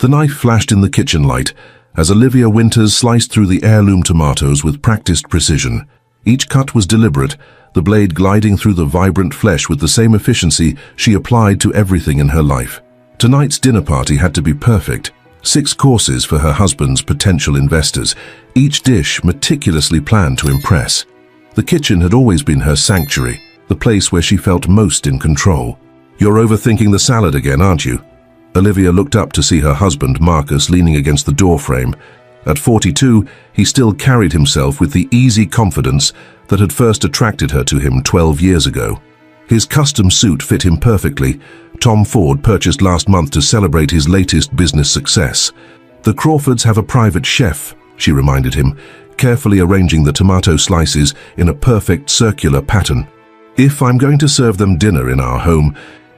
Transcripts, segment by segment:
The knife flashed in the kitchen light as Olivia Winters sliced through the heirloom tomatoes with practiced precision. Each cut was deliberate, the blade gliding through the vibrant flesh with the same efficiency she applied to everything in her life. Tonight's dinner party had to be perfect. 6 courses for her husband's potential investors, each dish meticulously planned to impress. The kitchen had always been her sanctuary, the place where she felt most in control. "You're overthinking the salad again, aren't you?" Olivia looked up to see her husband, Marcus, leaning against the doorframe. At 42, he still carried himself with the easy confidence that had first attracted her to him 12 years ago. His custom suit fit him perfectly, Tom Ford purchased last month to celebrate his latest business success. "The Crawfords have a private chef," she reminded him, carefully arranging the tomato slices in a perfect circular pattern. "If I'm going to serve them dinner in our home,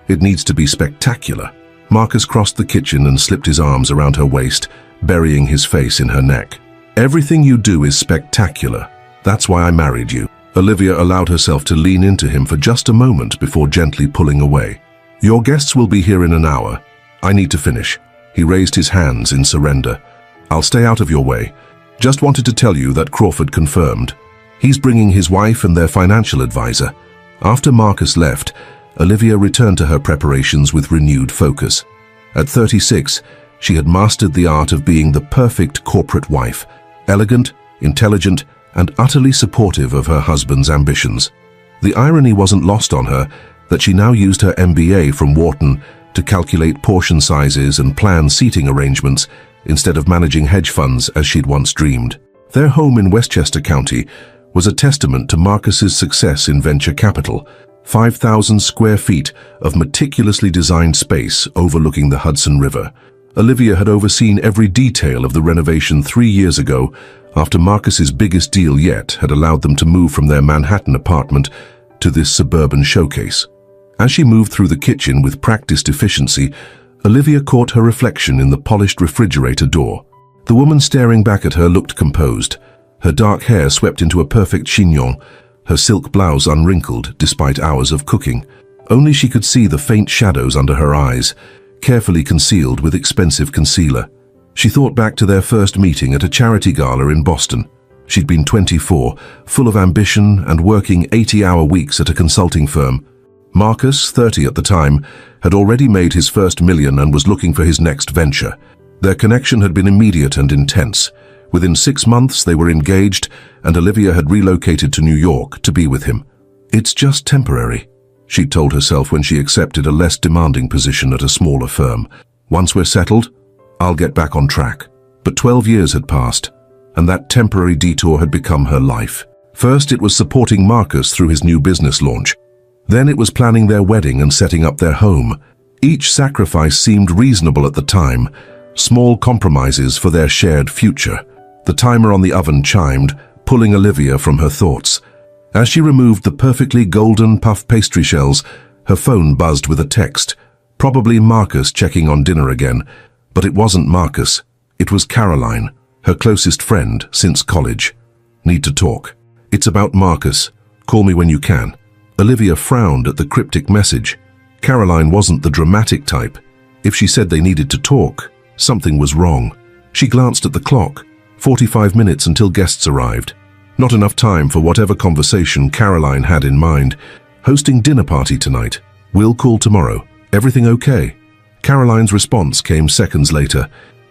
it needs to be spectacular." Marcus crossed the kitchen and slipped his arms around her waist, burying his face in her neck. "Everything you do is spectacular. That's why I married you." Olivia allowed herself to lean into him for just a moment before gently pulling away. "Your guests will be here in an hour. I need to finish." He raised his hands in surrender. "I'll stay out of your way. Just wanted to tell you that Crawford confirmed. He's bringing his wife and their financial advisor." After Marcus left, Olivia returned to her preparations with renewed focus. At 36, she had mastered the art of being the perfect corporate wife, elegant, intelligent, and utterly supportive of her husband's ambitions. The irony wasn't lost on her that she now used her MBA from Wharton to calculate portion sizes and plan seating arrangements instead of managing hedge funds as she'd once dreamed. Their home in Westchester County was a testament to Marcus's success in venture capital. 5,000 square feet of meticulously designed space overlooking the Hudson River. Olivia had overseen every detail of the renovation 3 years ago, after Marcus's biggest deal yet had allowed them to move from their Manhattan apartment to this suburban showcase. As she moved through the kitchen with practiced efficiency, Olivia caught her reflection in the polished refrigerator door. The woman staring back at her looked composed, her dark hair swept into a perfect chignon, her silk blouse unwrinkled despite hours of cooking. Only she could see the faint shadows under her eyes, carefully concealed with expensive concealer. She thought back to their first meeting at a charity gala in Boston. She'd been 24, full of ambition and working 80-hour weeks at a consulting firm. Marcus, 30 at the time, had already made his first million and was looking for his next venture. Their connection had been immediate and intense. Within 6 months, they were engaged, and Olivia had relocated to New York to be with him. "It's just temporary," she'd told herself when she accepted a less demanding position at a smaller firm. "Once we're settled, I'll get back on track." But 12 years had passed, and that temporary detour had become her life. First, it was supporting Marcus through his new business launch. Then it was planning their wedding and setting up their home. Each sacrifice seemed reasonable at the time, small compromises for their shared future. The timer on the oven chimed, pulling Olivia from her thoughts. As she removed the perfectly golden puff pastry shells, her phone buzzed with a text. Probably Marcus checking on dinner again. But it wasn't Marcus. It was Caroline, her closest friend since college. "Need to talk. It's about Marcus. Call me when you can." Olivia frowned at the cryptic message. Caroline wasn't the dramatic type. If she said they needed to talk, something was wrong. She glanced at the clock. 45 minutes until guests arrived. Not enough time for whatever conversation Caroline had in mind. "Hosting dinner party tonight. We'll call tomorrow. Everything okay?" Caroline's response came seconds later.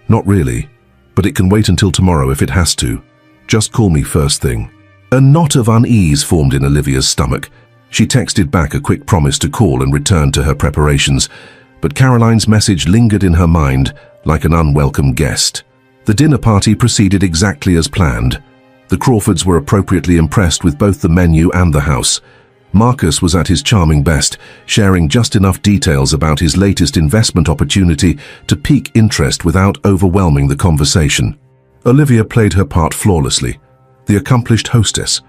"Not really, but it can wait until tomorrow if it has to. Just call me first thing." A knot of unease formed in Olivia's stomach. She texted back a quick promise to call and returned to her preparations, but Caroline's message lingered in her mind like an unwelcome guest. The dinner party proceeded exactly as planned. The Crawfords were appropriately impressed with both the menu and the house. Marcus was at his charming best, sharing just enough details about his latest investment opportunity to pique interest without overwhelming the conversation. Olivia played her part flawlessly, the accomplished hostess,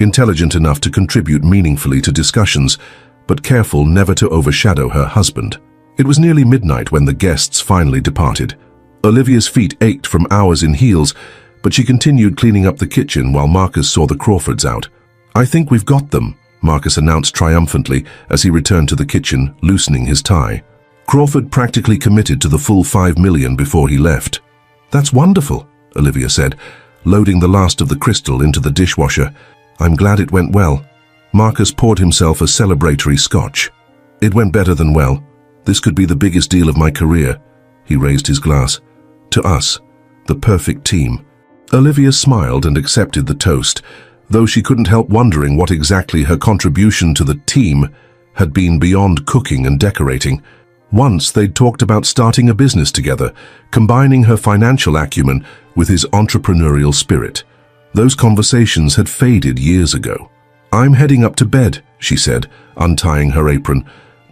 intelligent enough to contribute meaningfully to discussions, but careful never to overshadow her husband. It was nearly midnight when the guests finally departed. Olivia's feet ached from hours in heels, but she continued cleaning up the kitchen while Marcus saw the Crawfords out. "I think we've got them," Marcus announced triumphantly as he returned to the kitchen, loosening his tie. Crawford practically committed to the full $5 million before he left. "That's wonderful," Olivia said, loading the last of the crystal into the dishwasher. "I'm glad it went well." Marcus poured himself a celebratory scotch. "It went better than well. This could be the biggest deal of my career." He raised his glass. "To us, the perfect team." Olivia smiled and accepted the toast, though she couldn't help wondering what exactly her contribution to the team had been beyond cooking and decorating. Once they'd talked about starting a business together, combining her financial acumen with his entrepreneurial spirit. Those conversations had faded years ago. "I'm heading up to bed," she said, untying her apron.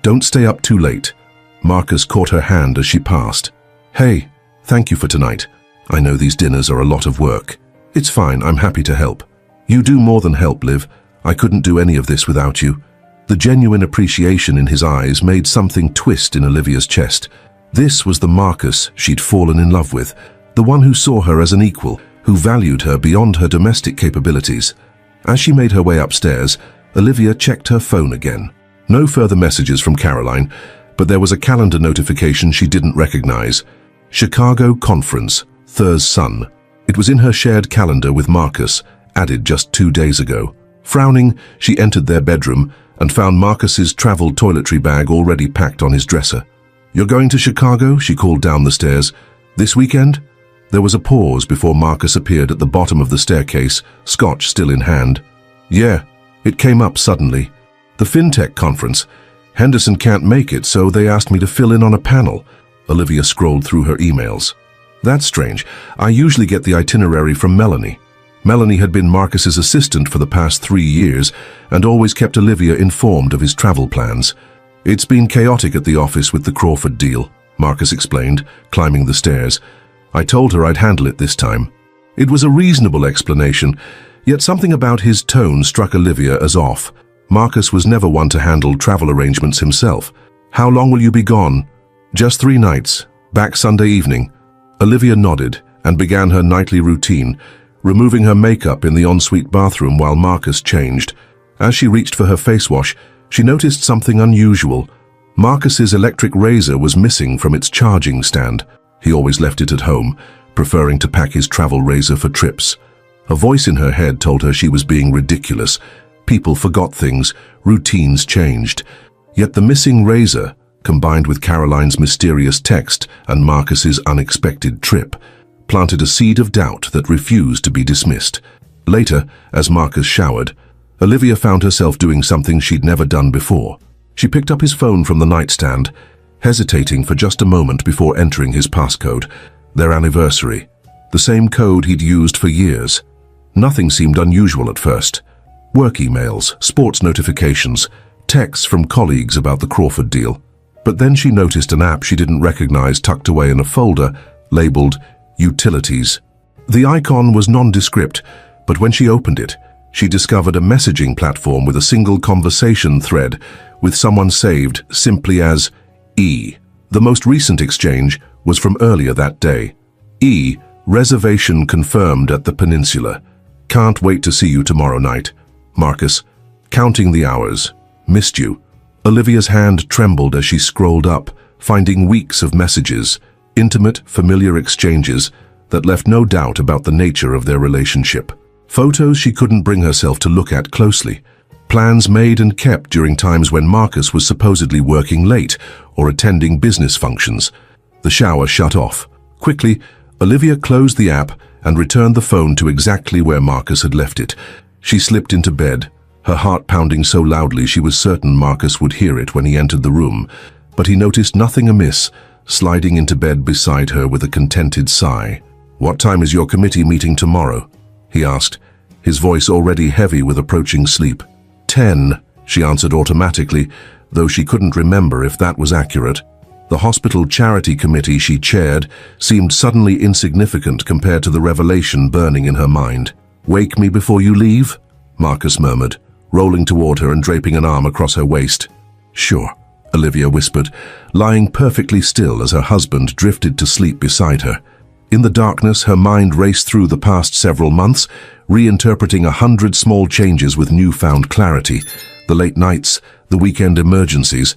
"Don't stay up too late." Marcus caught her hand as she passed. "Hey, thank you for tonight. I know these dinners are a lot of work." "It's fine, I'm happy to help." "You do more than help, Liv. I couldn't do any of this without you." The genuine appreciation in his eyes made something twist in Olivia's chest. This was the Marcus she'd fallen in love with, the one who saw her as an equal, who valued her beyond her domestic capabilities. As she made her way upstairs, Olivia checked her phone again. No further messages from Caroline, but there was a calendar notification she didn't recognize. Chicago Conference, Thursday Sun. It was in her shared calendar with Marcus, added just 2 days ago. Frowning, she entered their bedroom and found Marcus's travel toiletry bag already packed on his dresser. "You're going to Chicago?" she called down the stairs. "This weekend?" There was a pause before Marcus appeared at the bottom of the staircase, scotch still in hand. "Yeah." It came up suddenly. "The FinTech conference. Henderson can't make it, so they asked me to fill in on a panel." Olivia scrolled through her emails. "That's strange. I usually get the itinerary from Melanie." Melanie had been Marcus's assistant for the past 3 years and always kept Olivia informed of his travel plans. "It's been chaotic at the office with the Crawford deal," Marcus explained, climbing the stairs. "I told her I'd handle it this time." It was a reasonable explanation, yet something about his tone struck Olivia as off. Marcus was never one to handle travel arrangements himself. "How long will you be gone?" "Just 3 nights. Back Sunday evening." Olivia nodded and began her nightly routine, removing her makeup in the ensuite bathroom while Marcus changed. As she reached for her face wash, she noticed something unusual. Marcus's electric razor was missing from its charging stand. He always left it at home, preferring to pack his travel razor for trips. A voice in her head told her she was being ridiculous. People forgot things, routines changed. Yet the missing razor, combined with Caroline's mysterious text and Marcus's unexpected trip, planted a seed of doubt that refused to be dismissed. Later, as Marcus showered, Olivia found herself doing something she'd never done before. She picked up his phone from the nightstand, hesitating for just a moment before entering his passcode. Their anniversary. The same code he'd used for years. Nothing seemed unusual at first. Work emails, sports notifications, texts from colleagues about the Crawford deal. But then she noticed an app she didn't recognize tucked away in a folder labeled Utilities. The icon was nondescript, but when she opened it, she discovered a messaging platform with a single conversation thread with someone saved simply as E. The most recent exchange was from earlier that day. E. Reservation confirmed at the Peninsula. Can't wait to see you tomorrow night. Marcus. Counting the hours. Missed you. Olivia's hand trembled as she scrolled up, finding weeks of messages. Intimate, familiar exchanges that left no doubt about the nature of their relationship. Photos she couldn't bring herself to look at closely. Plans made and kept during times when Marcus was supposedly working late or attending business functions. The shower shut off. Quickly, Olivia closed the app and returned the phone to exactly where Marcus had left it. She slipped into bed, her heart pounding so loudly she was certain Marcus would hear it when he entered the room. But he noticed nothing amiss, sliding into bed beside her with a contented sigh. "What time is your committee meeting tomorrow?" he asked, his voice already heavy with approaching sleep. 10, she answered automatically, though she couldn't remember if that was accurate. The hospital charity committee she chaired seemed suddenly insignificant compared to the revelation burning in her mind. "Wake me before you leave?" Marcus murmured, rolling toward her and draping an arm across her waist. "Sure," Olivia whispered, lying perfectly still as her husband drifted to sleep beside her. In the darkness, her mind raced through the past several months, reinterpreting 100 small changes with newfound clarity. The late nights, the weekend emergencies,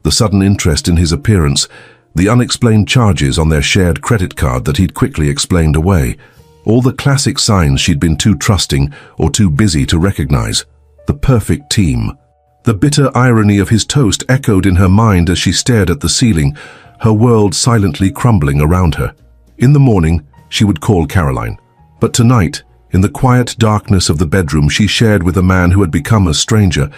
the sudden interest in his appearance, the unexplained charges on their shared credit card that he'd quickly explained away. All the classic signs she'd been too trusting or too busy to recognize. The perfect team. The bitter irony of his toast echoed in her mind as she stared at the ceiling, her world silently crumbling around her. In the morning, she would call Caroline. But tonight, in the quiet darkness of the bedroom she shared with a man who had become a stranger,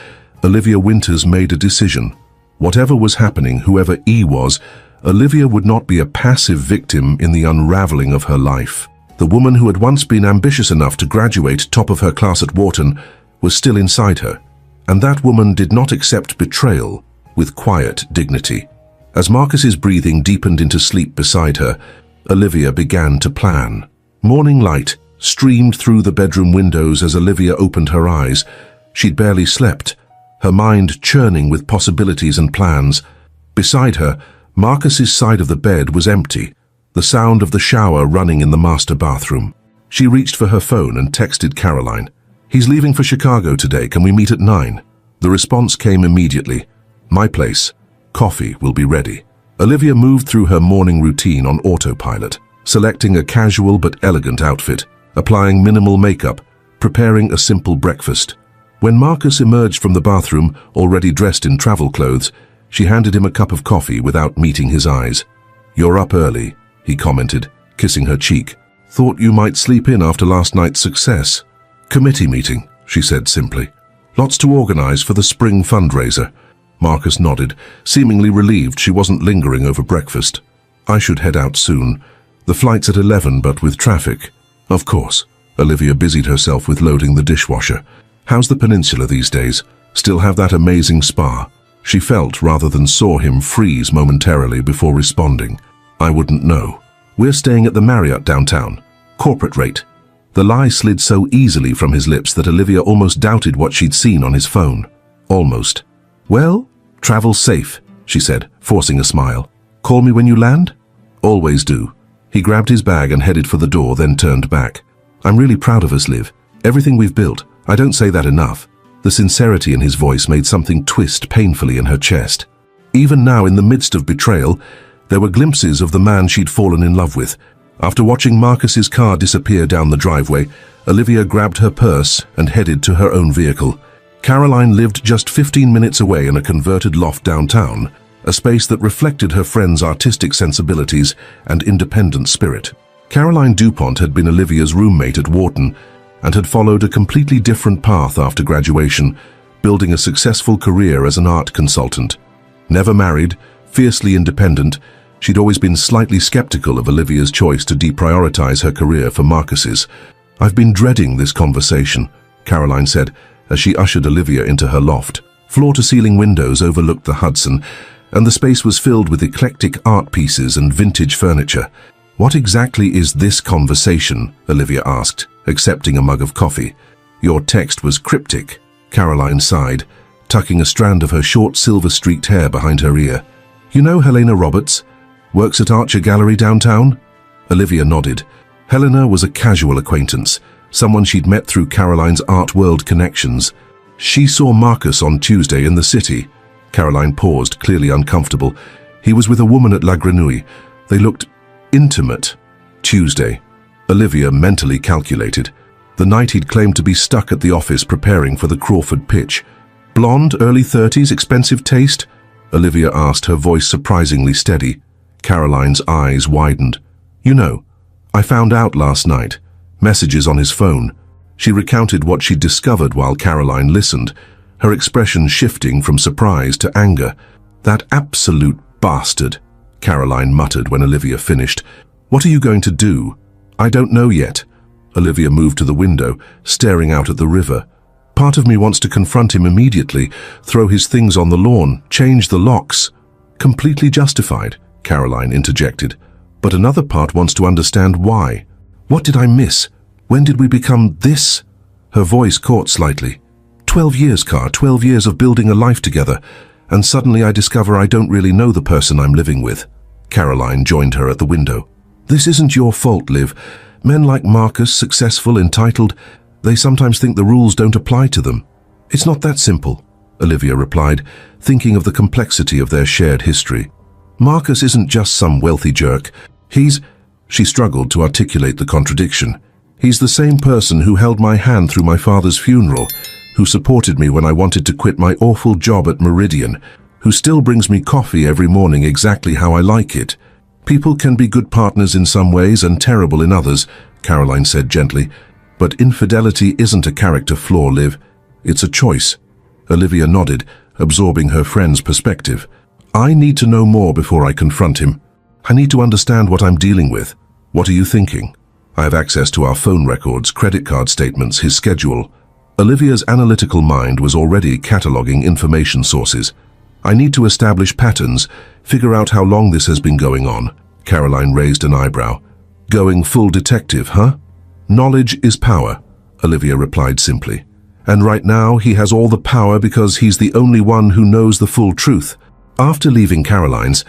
Olivia Winters made a decision. Whatever was happening, whoever E was, Olivia would not be a passive victim in the unraveling of her life. The woman who had once been ambitious enough to graduate top of her class at Wharton was still inside her, and that woman did not accept betrayal with quiet dignity. As Marcus's breathing deepened into sleep beside her, Olivia began to plan. Morning light streamed through the bedroom windows as Olivia opened her eyes. She'd barely slept, her mind churning with possibilities and plans. Beside her, Marcus's side of the bed was empty, the sound of the shower running in the master bathroom. She reached for her phone and texted Caroline. "He's leaving for Chicago today. Can we meet at 9? The response came immediately. "My place. Coffee will be ready." Olivia moved through her morning routine on autopilot, selecting a casual but elegant outfit, applying minimal makeup, preparing a simple breakfast. When Marcus emerged from the bathroom, already dressed in travel clothes, she handed him a cup of coffee without meeting his eyes. "You're up early," he commented, kissing her cheek. "Thought you might sleep in after last night's success." "Committee meeting," she said simply. "Lots to organize for the spring fundraiser." Marcus nodded, seemingly relieved she wasn't lingering over breakfast. "I should head out soon. The flight's at 11, but with traffic." "Of course." Olivia busied herself with loading the dishwasher. "How's the peninsula these days? Still have that amazing spa?" She felt rather than saw him freeze momentarily before responding. "I wouldn't know. We're staying at the Marriott downtown. Corporate rate." The lie slid so easily from his lips that Olivia almost doubted what she'd seen on his phone. Almost. "Well, travel safe," she said, forcing a smile. "Call me when you land?" "Always do." He grabbed his bag and headed for the door, then turned back. "I'm really proud of us, Liv. Everything we've built. I don't say that enough." The sincerity in his voice made something twist painfully in her chest. Even now, in the midst of betrayal, there were glimpses of the man she'd fallen in love with. After watching Marcus's car disappear down the driveway, Olivia grabbed her purse and headed to her own vehicle. Caroline lived just 15 minutes away in a converted loft downtown, a space that reflected her friend's artistic sensibilities and independent spirit. Caroline DuPont had been Olivia's roommate at Wharton and had followed a completely different path after graduation, building a successful career as an art consultant. Never married, fiercely independent, she'd always been slightly skeptical of Olivia's choice to deprioritize her career for Marcus's. "I've been dreading this conversation," Caroline said as she ushered Olivia into her loft. Floor-to-ceiling windows overlooked the Hudson, and the space was filled with eclectic art pieces and vintage furniture. "What exactly is this conversation?" Olivia asked, accepting a mug of coffee. "Your text was cryptic," Caroline sighed, tucking a strand of her short silver-streaked hair behind her ear. "You know Helena Roberts? Works at Archer Gallery downtown?" Olivia nodded. Helena was a casual acquaintance, someone she'd met through Caroline's art world connections. "She saw Marcus on Tuesday in the city." Caroline paused, clearly uncomfortable. "He was with a woman at La Grenouille. They looked intimate." Tuesday. Olivia mentally calculated. The night he'd claimed to be stuck at the office preparing for the Crawford pitch. "Blonde, early 30s, expensive taste?" Olivia asked, her voice surprisingly steady. Caroline's eyes widened. "You know, I found out last night. Messages on his phone." She recounted what she'd discovered while Caroline listened, her expression shifting from surprise to anger. "That absolute bastard," Caroline muttered when Olivia finished. "What are you going to do?" "I don't know yet." Olivia moved to the window, staring out at the river. "Part of me wants to confront him immediately, throw his things on the lawn, change the locks." "Completely justified," Caroline interjected. "But another part wants to understand why. What did I miss? When did we become this?" Her voice caught slightly. 12 years, Car, 12 years of building a life together, and suddenly I discover I don't really know the person I'm living with." Caroline joined her at the window. "This isn't your fault, Liv. Men like Marcus, successful, entitled, they sometimes think the rules don't apply to them. It's not that simple." Olivia replied, thinking of the complexity of their shared history. Marcus isn't just some wealthy jerk. She struggled to articulate the contradiction. He's the same person who held my hand through my father's funeral, who supported me when I wanted to quit my awful job at Meridian, who still brings me coffee every morning exactly how I like it. People can be good partners in some ways and terrible in others, Caroline said gently. But infidelity isn't a character flaw, Liv. It's a choice. Olivia nodded, absorbing her friend's perspective. I need to know more before I confront him. I need to understand what I'm dealing with. What are you thinking? I have access to our phone records, credit card statements, his schedule. Olivia's analytical mind was already cataloging information sources. I need to establish patterns, figure out how long this has been going on. Caroline raised an eyebrow. Going full detective, huh? Knowledge is power, Olivia replied simply. And right now he has all the power because he's the only one who knows the full truth. After leaving Caroline's,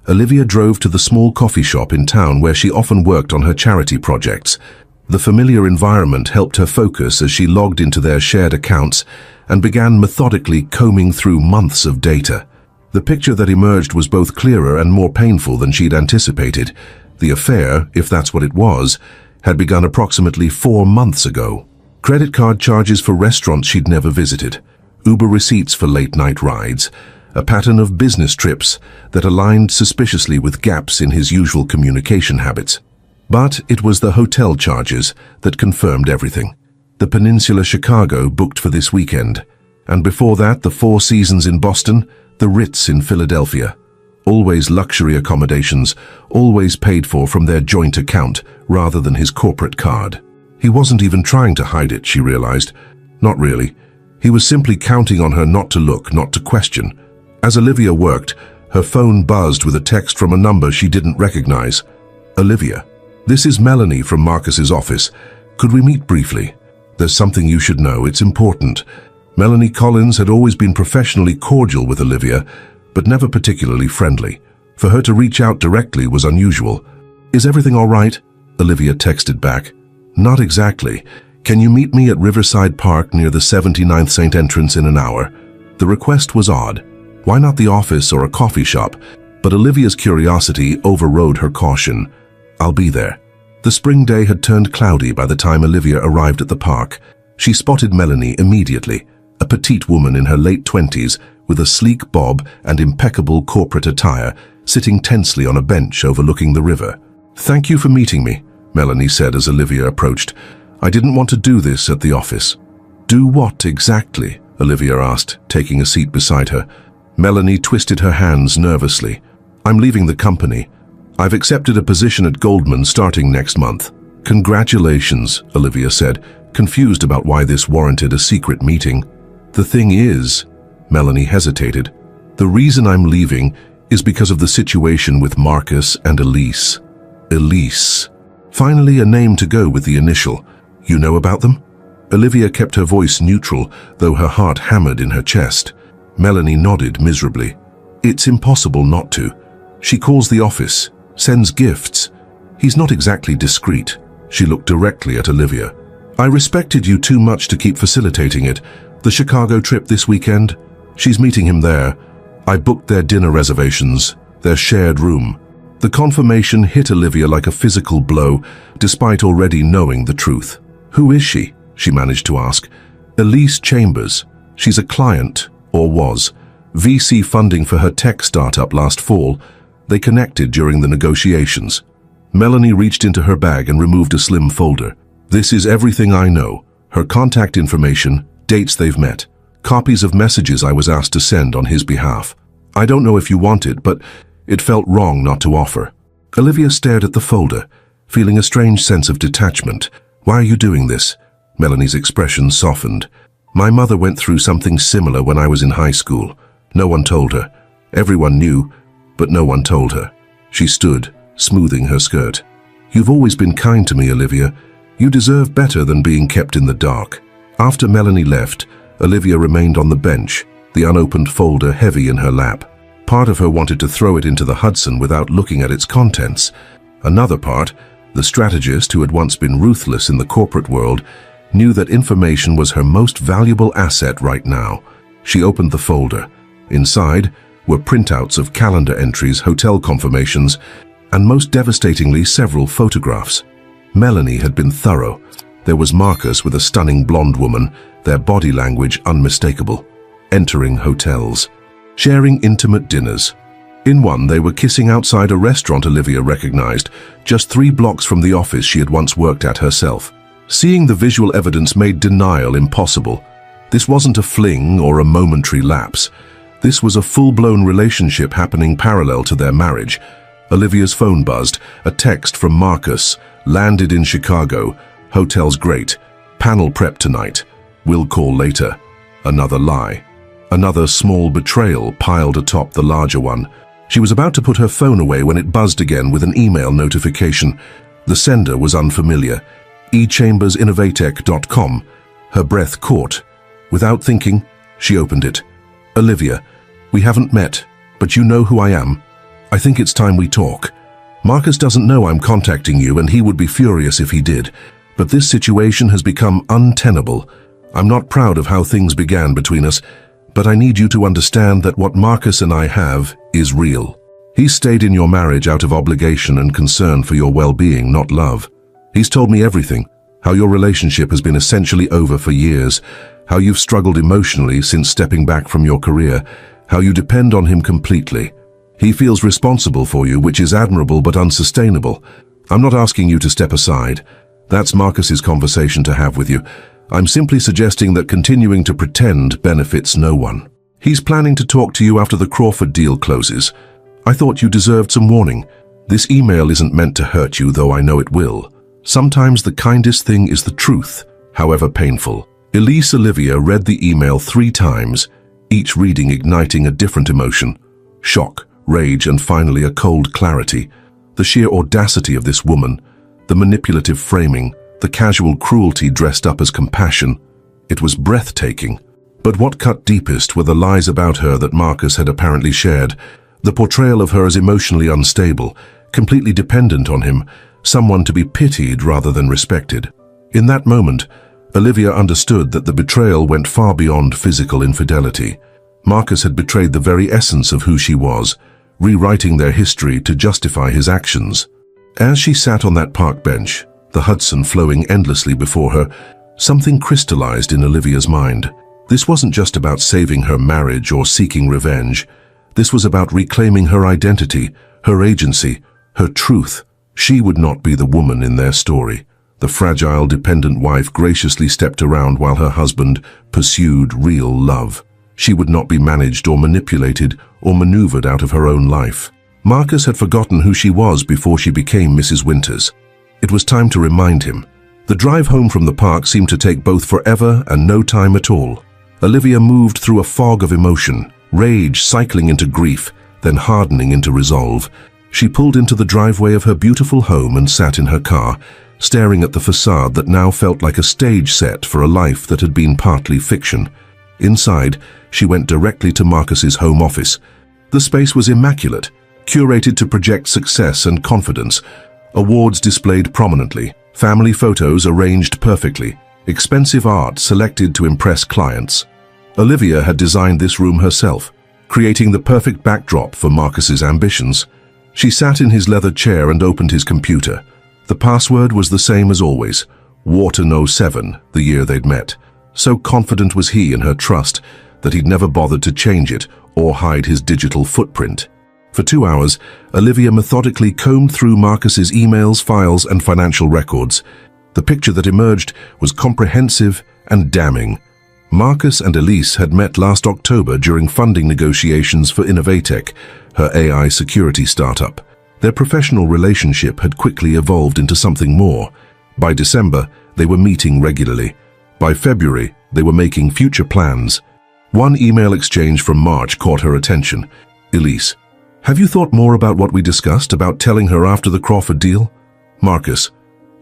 Olivia drove to the small coffee shop in town where she often worked on her charity projects. The familiar environment helped her focus as she logged into their shared accounts and began methodically combing through months of data. The picture that emerged was both clearer and more painful than she'd anticipated. The affair, if that's what it was, had begun approximately 4 months ago. Credit card charges for restaurants she'd never visited, Uber receipts for late-night rides, a pattern of business trips that aligned suspiciously with gaps in his usual communication habits. But it was the hotel charges that confirmed everything. The Peninsula Chicago booked for this weekend, and before that the Four Seasons in Boston, the Ritz in Philadelphia. Always luxury accommodations, always paid for from their joint account rather than his corporate card. He wasn't even trying to hide it, she realized. Not really. He was simply counting on her not to look, not to question. As Olivia worked, her phone buzzed with a text from a number she didn't recognize. Olivia, this is Melanie from Marcus's office. Could we meet briefly? There's something you should know. It's important. Melanie Collins had always been professionally cordial with Olivia, but never particularly friendly. For her to reach out directly was unusual. Is everything all right? Olivia texted back. Not exactly. Can you meet me at Riverside Park near the 79th St. entrance in an hour? The request was odd. Why not the office or a coffee shop? But Olivia's curiosity overrode her caution. I'll be there. The spring day had turned cloudy by the time Olivia arrived at the park. She spotted Melanie immediately, a petite woman in her late 20s with a sleek bob and impeccable corporate attire, sitting tensely on a bench overlooking the river. Thank you for meeting me, Melanie said as Olivia approached. I didn't want to do this at the office. Do what exactly? Olivia asked, taking a seat beside her. Melanie twisted her hands nervously. I'm leaving the company. I've accepted a position at Goldman starting next month. Congratulations, Olivia said, confused about why this warranted a secret meeting. The thing is, Melanie hesitated, the reason I'm leaving is because of the situation with Marcus and Elise. Elise. Finally, a name to go with the initial. You know about them? Olivia kept her voice neutral, though her heart hammered in her chest. Melanie nodded miserably. It's impossible not to. She calls the office, sends gifts. He's not exactly discreet. She looked directly at Olivia. I respected you too much to keep facilitating it. The Chicago trip this weekend, she's meeting him there. I booked their dinner reservations, their shared room. The confirmation hit Olivia like a physical blow, despite already knowing the truth. Who is she? She managed to ask. Elise Chambers. She's a client, or was. VC funding for her tech startup last fall. They connected during the negotiations. Melanie reached into her bag and removed a slim folder. This is everything I know. Her contact information, dates they've met, copies of messages I was asked to send on his behalf. I don't know if you want it, but it felt wrong not to offer. Olivia stared at the folder, feeling a strange sense of detachment. Why are you doing this? Melanie's expression softened. My mother went through something similar when I was in high school. No one told her. Everyone knew, but no one told her. She stood, smoothing her skirt. You've always been kind to me, Olivia. You deserve better than being kept in the dark. After Melanie left, Olivia remained on the bench, the unopened folder heavy in her lap. Part of her wanted to throw it into the Hudson without looking at its contents. Another part, the strategist who had once been ruthless in the corporate world, knew that information was her most valuable asset right now. She opened the folder. Inside were printouts of calendar entries, hotel confirmations, and most devastatingly, several photographs. Melanie had been thorough. There was Marcus with a stunning blonde woman, their body language unmistakable, entering hotels, sharing intimate dinners. In one, they were kissing outside a restaurant Olivia recognized, just 3 blocks from the office she had once worked at herself. Seeing the visual evidence made denial impossible. This wasn't a fling or a momentary lapse. This was a full-blown relationship happening parallel to their marriage. Olivia's phone buzzed. A text from Marcus. Landed in Chicago. Hotel's great. Panel prep tonight. We'll call later. Another lie. Another small betrayal piled atop the larger one. She was about to put her phone away when it buzzed again with an email notification. The sender was unfamiliar. echambersinnovatech.com. Her breath caught. Without thinking, she opened it. Olivia, we haven't met, but you know who I am. I think it's time we talk. Marcus doesn't know I'm contacting you, and he would be furious if he did. But this situation has become untenable. I'm not proud of how things began between us, but I need you to understand that what Marcus and I have is real. He's stayed in your marriage out of obligation and concern for your well-being, not love. He's told me everything, how your relationship has been essentially over for years, how you've struggled emotionally since stepping back from your career, how you depend on him completely. He feels responsible for you, which is admirable but unsustainable. I'm not asking you to step aside. That's Marcus's conversation to have with you. I'm simply suggesting that continuing to pretend benefits no one. He's planning to talk to you after the Crawford deal closes. I thought you deserved some warning. This email isn't meant to hurt you, though I know it will. Sometimes the kindest thing is the truth, however painful. Elise Olivia read the email 3 times, each reading igniting a different emotion. Shock, rage, and finally a cold clarity. The sheer audacity of this woman, the manipulative framing, the casual cruelty dressed up as compassion. It was breathtaking. But what cut deepest were the lies about her that Marcus had apparently shared. The portrayal of her as emotionally unstable, completely dependent on him, someone to be pitied rather than respected. In that moment, Olivia understood that the betrayal went far beyond physical infidelity. Marcus had betrayed the very essence of who she was, rewriting their history to justify his actions. As she sat on that park bench, the Hudson flowing endlessly before her, something crystallized in Olivia's mind. This wasn't just about saving her marriage or seeking revenge. This was about reclaiming her identity, her agency, her truth. She would not be the woman in their story. The fragile, dependent wife graciously stepped around while her husband pursued real love. She would not be managed or manipulated or maneuvered out of her own life. Marcus had forgotten who she was before she became Mrs. Winters. It was time to remind him. The drive home from the park seemed to take both forever and no time at all. Olivia moved through a fog of emotion, rage cycling into grief, then hardening into resolve. She pulled into the driveway of her beautiful home and sat in her car, staring at the facade that now felt like a stage set for a life that had been partly fiction. Inside, she went directly to Marcus's home office. The space was immaculate, curated to project success and confidence. Awards displayed prominently, family photos arranged perfectly, expensive art selected to impress clients. Olivia had designed this room herself, creating the perfect backdrop for Marcus's ambitions. She sat in his leather chair and opened his computer. The password was the same as always, Wharton07, the year they'd met. So confident was he in her trust that he'd never bothered to change it or hide his digital footprint. For 2 hours, Olivia methodically combed through Marcus's emails, files, and financial records. The picture that emerged was comprehensive and damning. Marcus and Elise had met last October during funding negotiations for Innovatech, her AI security startup. Their professional relationship had quickly evolved into something more. By December, they were meeting regularly. By February, they were making future plans. One email exchange from March caught her attention. Elise, have you thought more about what we discussed about telling her after the Crawford deal? Marcus,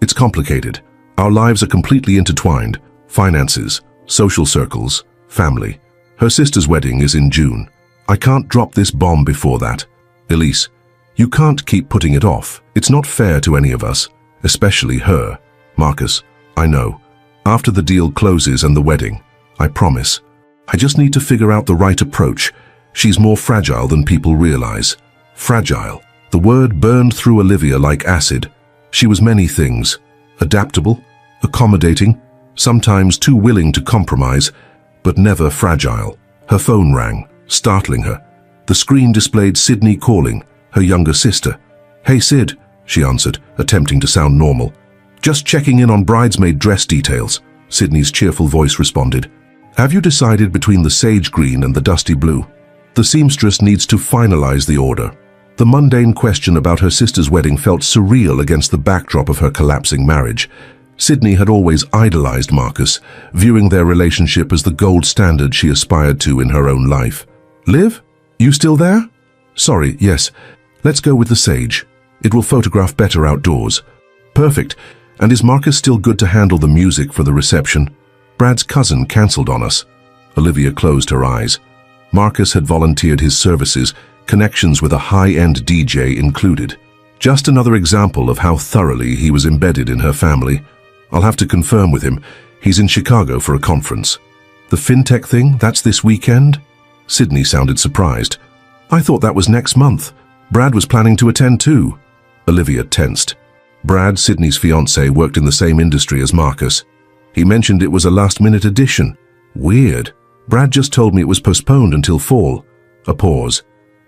it's complicated. Our lives are completely intertwined. Finances, social circles, family. Her sister's wedding is in June. I can't drop this bomb before that. Elise, you can't keep putting it off. It's not fair to any of us, especially her. Marcus, I know. After the deal closes and the wedding, I promise. I just need to figure out the right approach. She's more fragile than people realize. Fragile. The word burned through Olivia like acid. She was many things. Adaptable, accommodating, sometimes too willing to compromise, but never fragile. Her phone rang, startling her. The screen displayed Sydney calling, her younger sister. "Hey Sid," she answered, attempting to sound normal. "Just checking in on bridesmaid dress details," Sydney's cheerful voice responded. "Have you decided between the sage green and the dusty blue?" The seamstress needs to finalize the order. The mundane question about her sister's wedding felt surreal against the backdrop of her collapsing marriage. Sydney had always idolized Marcus, viewing their relationship as the gold standard she aspired to in her own life. "Liv? You still there?" "Sorry, yes. Let's go with the sage. It will photograph better outdoors." "Perfect. And is Marcus still good to handle the music for the reception?" "Brad's cousin cancelled on us." Olivia closed her eyes. Marcus had volunteered his services, connections with a high-end DJ included. Just another example of how thoroughly he was embedded in her family. "I'll have to confirm with him. He's in Chicago for a conference." "The fintech thing, that's this weekend?" Sydney sounded surprised. "I thought that was next month. Brad was planning to attend too." Olivia tensed. Brad, Sydney's fiancé, worked in the same industry as Marcus. He mentioned it was a last-minute addition. Weird. Brad just told me it was postponed until fall. A pause.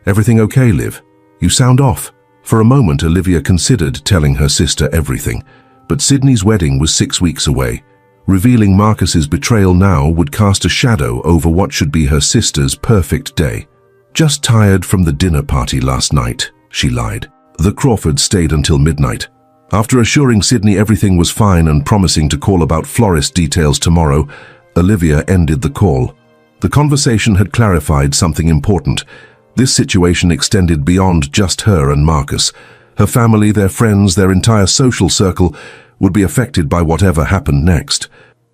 "Everything okay, Liv? You sound off." For a moment, Olivia considered telling her sister everything, but Sydney's wedding was 6 weeks away. Revealing Marcus's betrayal now would cast a shadow over what should be her sister's perfect day. "Just tired from the dinner party last night," she lied. The Crawfords stayed until midnight. After assuring Sydney everything was fine and promising to call about florist details tomorrow, Olivia ended the call. The conversation had clarified something important. This situation extended beyond just her and Marcus. Her family, their friends, their entire social circle would be affected by whatever happened next.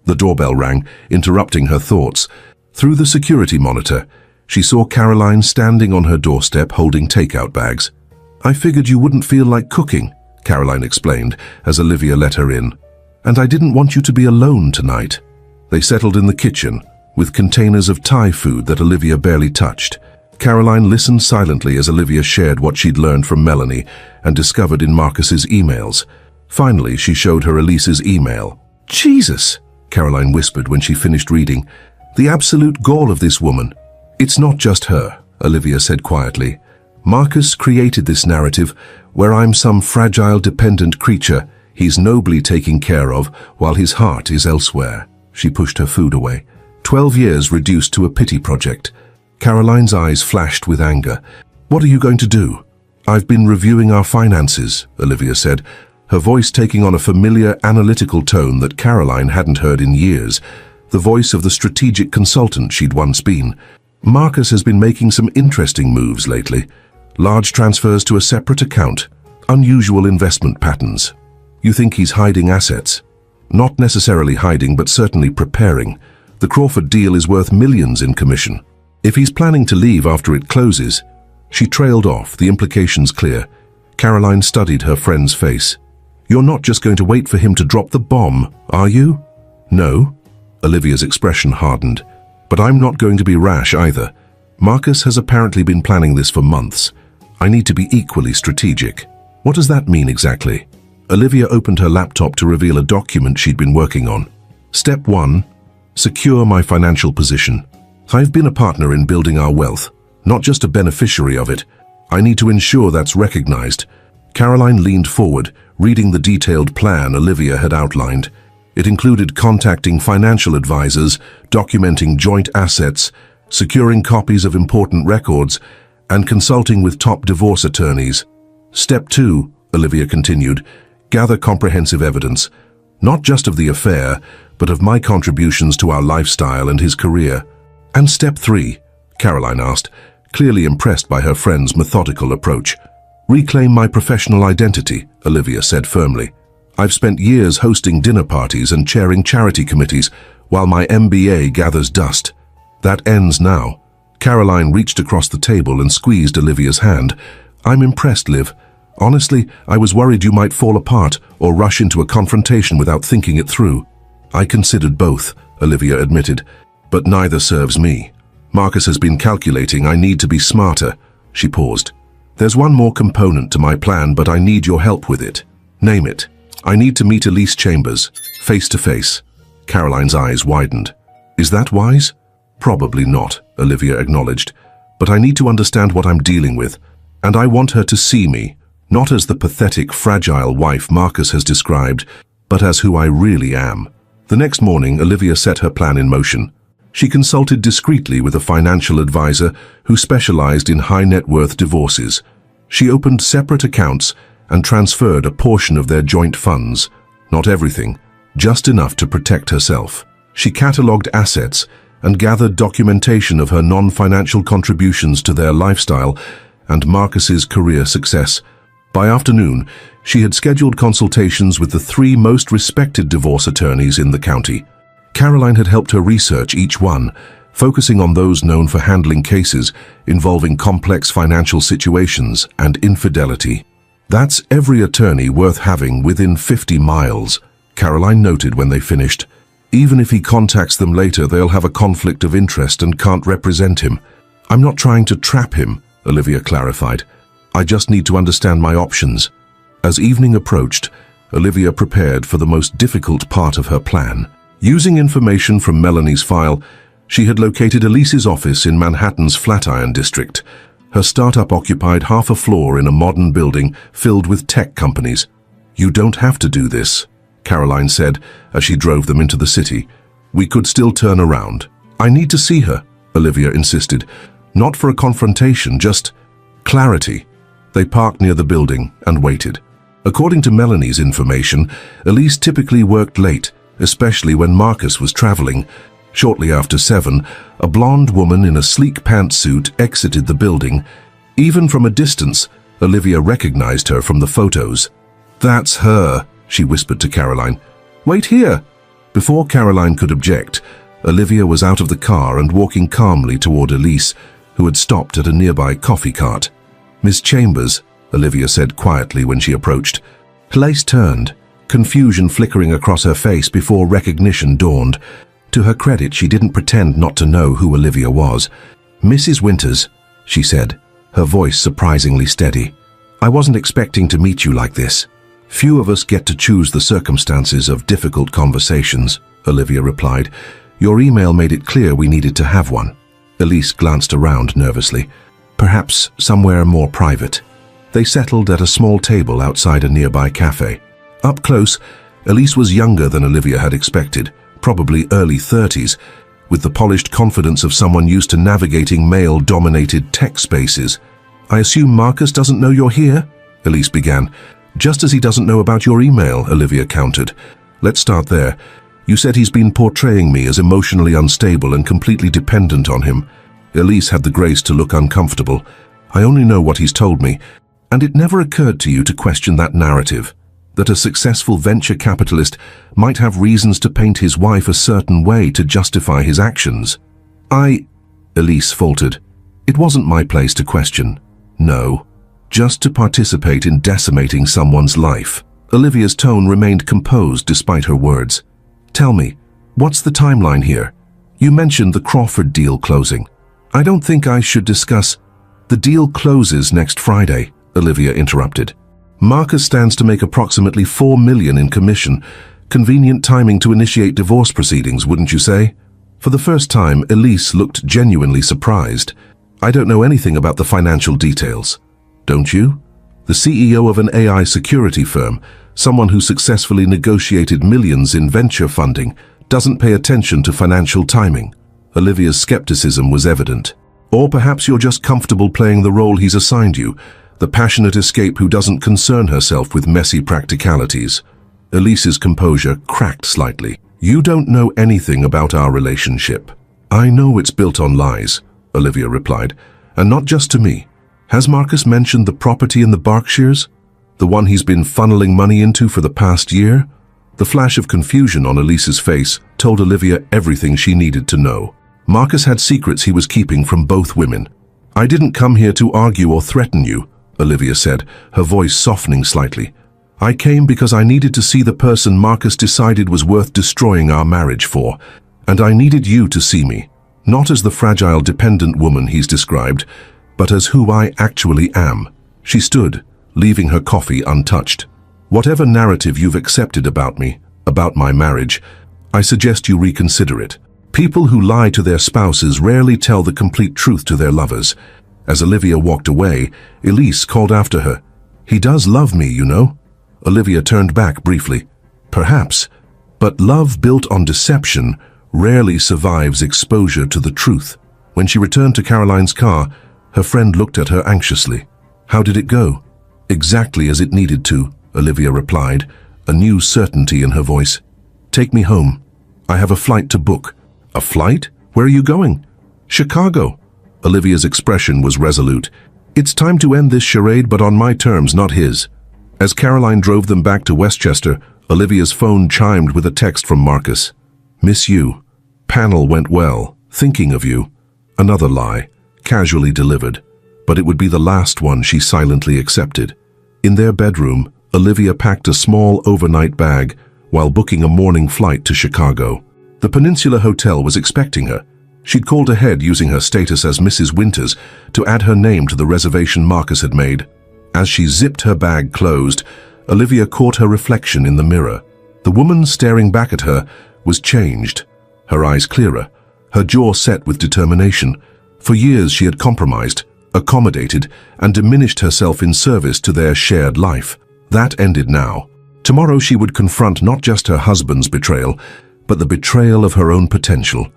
The doorbell rang, interrupting her thoughts. Through the security monitor, she saw Caroline standing on her doorstep holding takeout bags. "I figured you wouldn't feel like cooking," Caroline explained as Olivia let her in. "And I didn't want you to be alone tonight." They settled in the kitchen, with containers of Thai food that Olivia barely touched. Caroline listened silently as Olivia shared what she'd learned from Melanie and discovered in Marcus's emails. Finally, she showed her Elise's email. "Jesus," Caroline whispered when she finished reading. "The absolute gall of this woman." "It's not just her," Olivia said quietly. "Marcus created this narrative where I'm some fragile, dependent creature he's nobly taking care of while his heart is elsewhere." She pushed her food away. 12 years reduced to a pity project. Caroline's eyes flashed with anger. "What are you going to do?" "I've been reviewing our finances," Olivia said, her voice taking on a familiar, analytical tone that Caroline hadn't heard in years, the voice of the strategic consultant she'd once been. "Marcus has been making some interesting moves lately. Large transfers to a separate account, unusual investment patterns. You think he's hiding assets?" "Not necessarily hiding, but certainly preparing. The Crawford deal is worth millions in commission. If he's planning to leave after it closes..." She trailed off, the implications clear. Caroline studied her friend's face. "You're not just going to wait for him to drop the bomb, are you?" "No." Olivia's expression hardened. "But I'm not going to be rash either. Marcus has apparently been planning this for months. I need to be equally strategic." "What does that mean exactly?" Olivia opened her laptop to reveal a document she'd been working on. "Step 1. Secure my financial position. I've been a partner in building our wealth, not just a beneficiary of it. I need to ensure that's recognized." Caroline leaned forward, reading the detailed plan Olivia had outlined. It included contacting financial advisors, documenting joint assets, securing copies of important records, and consulting with top divorce attorneys. "Step 2, Olivia continued, gather comprehensive evidence, not just of the affair, but of my contributions to our lifestyle and his career." "And step 3, Caroline asked, clearly impressed by her friend's methodical approach. "Reclaim my professional identity," Olivia said firmly. "I've spent years hosting dinner parties and chairing charity committees while my MBA gathers dust. That ends now." Caroline reached across the table and squeezed Olivia's hand. "I'm impressed, Liv. Honestly, I was worried you might fall apart or rush into a confrontation without thinking it through." "I considered both," Olivia admitted. But neither serves me. Marcus has been calculating. I need to be smarter. She paused. There's one more component to my plan, but I need your help with it. Name it. I need to meet Elise Chambers, face to face. Caroline's eyes widened. Is that wise? Probably not, Olivia acknowledged. But I need to understand what I'm dealing with, and I want her to see me, not as the pathetic, fragile wife Marcus has described, but as who I really am. The next morning, Olivia set her plan in motion. She consulted discreetly with a financial advisor who specialized in high-net-worth divorces. She opened separate accounts and transferred a portion of their joint funds. Not everything, just enough to protect herself. She catalogued assets and gathered documentation of her non-financial contributions to their lifestyle and Marcus's career success. By afternoon, she had scheduled consultations with the 3 most respected divorce attorneys in the county. Caroline had helped her research each one, focusing on those known for handling cases involving complex financial situations and infidelity. That's every attorney worth having within 50 miles, Caroline noted when they finished. Even if he contacts them later, they'll have a conflict of interest and can't represent him. I'm not trying to trap him, Olivia clarified. I just need to understand my options. As evening approached, Olivia prepared for the most difficult part of her plan. Using information from Melanie's file, she had located Elise's office in Manhattan's Flatiron district. Her startup occupied half a floor in a modern building filled with tech companies. You don't have to do this, Caroline said as she drove them into the city. We could still turn around. I need to see her, Olivia insisted. Not for a confrontation, just clarity. They parked near the building and waited. According to Melanie's information, Elise typically worked late, especially when Marcus was traveling. Shortly after 7, a blonde woman in a sleek pantsuit exited the building. Even from a distance, Olivia recognized her from the photos. That's her, she whispered to Caroline. Wait here. Before Caroline could object, Olivia was out of the car and walking calmly toward Elise, who had stopped at a nearby coffee cart. Miss Chambers, Olivia said quietly when she approached. Elise turned, confusion flickering across her face before recognition dawned. To her credit, she didn't pretend not to know who Olivia was. Mrs. Winters, she said, her voice surprisingly steady. I wasn't expecting to meet you like this. Few of us get to choose the circumstances of difficult conversations, Olivia replied. Your email made it clear we needed to have one. Elise glanced around nervously. Perhaps somewhere more private. They settled at a small table outside a nearby cafe. Up close, Elise was younger than Olivia had expected, probably early 30s, with the polished confidence of someone used to navigating male-dominated tech spaces. I assume Marcus doesn't know you're here? Elise began. Just as he doesn't know about your email, Olivia countered. Let's start there. You said he's been portraying me as emotionally unstable and completely dependent on him. Elise had the grace to look uncomfortable. I only know what he's told me, and it never occurred to you to question that narrative, that a successful venture capitalist might have reasons to paint his wife a certain way to justify his actions. Elise faltered. It wasn't my place to question. No, just to participate in decimating someone's life. Olivia's tone remained composed despite her words. Tell me, what's the timeline here? You mentioned the Crawford deal closing. I don't think I should discuss. The deal closes next Friday, Olivia interrupted. Marcus stands to make approximately $4 million in commission. Convenient timing to initiate divorce proceedings, wouldn't you say? For the first time, Elise looked genuinely surprised. I don't know anything about the financial details. Don't you? The CEO of an AI security firm, someone who successfully negotiated millions in venture funding, doesn't pay attention to financial timing. Olivia's skepticism was evident. Or perhaps you're just comfortable playing the role he's assigned you, the passionate escape who doesn't concern herself with messy practicalities. Elise's composure cracked slightly. You don't know anything about our relationship. I know it's built on lies, Olivia replied, and not just to me. Has Marcus mentioned the property in the Berkshires? The one he's been funneling money into for the past year? The flash of confusion on Elise's face told Olivia everything she needed to know. Marcus had secrets he was keeping from both women. I didn't come here to argue or threaten you, Olivia said, her voice softening slightly. I came because I needed to see the person Marcus decided was worth destroying our marriage for. And I needed you to see me, not as the fragile, dependent woman he's described, but as who I actually am. She stood, leaving her coffee untouched. Whatever narrative you've accepted about me, about my marriage, I suggest you reconsider it. People who lie to their spouses rarely tell the complete truth to their lovers. As Olivia walked away, Elise called after her. He does love me, you know. Olivia turned back briefly. Perhaps, but love built on deception rarely survives exposure to the truth. When she returned to Caroline's car, her friend looked at her anxiously. How did it go? Exactly as it needed to, Olivia replied, a new certainty in her voice. Take me home. I have a flight to book. A flight? Where are you going? Chicago. Olivia's expression was resolute. It's time to end this charade, but on my terms, not his. As Caroline drove them back to Westchester, Olivia's phone chimed with a text from Marcus. Miss you. Panel went well. Thinking of you. Another lie, casually delivered. But it would be the last one she silently accepted. In their bedroom, Olivia packed a small overnight bag while booking a morning flight to Chicago. The Peninsula Hotel was expecting her. She'd called ahead using her status as Mrs. Winters to add her name to the reservation Marcus had made. As she zipped her bag closed, Olivia caught her reflection in the mirror. The woman staring back at her was changed, her eyes clearer, her jaw set with determination. For years she had compromised, accommodated, and diminished herself in service to their shared life. That ended now. Tomorrow she would confront not just her husband's betrayal, but the betrayal of her own potential.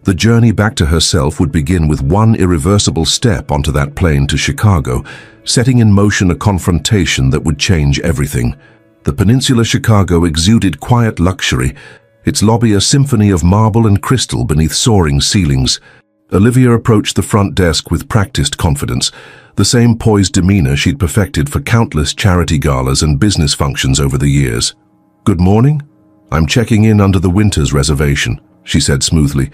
The journey back to herself would begin with one irreversible step onto that plane to Chicago, setting in motion a confrontation that would change everything. The Peninsula Chicago exuded quiet luxury, its lobby a symphony of marble and crystal beneath soaring ceilings. Olivia approached the front desk with practiced confidence, the same poised demeanor she'd perfected for countless charity galas and business functions over the years. Good morning. I'm checking in under the Winters reservation, she said smoothly.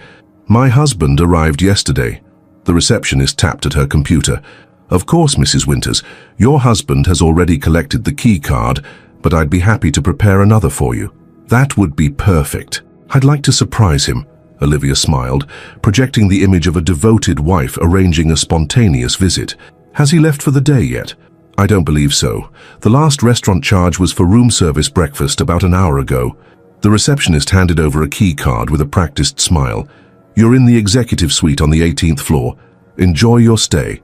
My husband arrived yesterday. The receptionist tapped at her computer. Of course, Mrs. Winters, your husband has already collected the key card, but I'd be happy to prepare another for you. That would be perfect. I'd like to surprise him, Olivia smiled, projecting the image of a devoted wife arranging a spontaneous visit. Has he left for the day yet? I don't believe so. The last restaurant charge was for room service breakfast about an hour ago. The receptionist handed over a key card with a practiced smile. You're in the executive suite on the 18th floor. Enjoy your stay.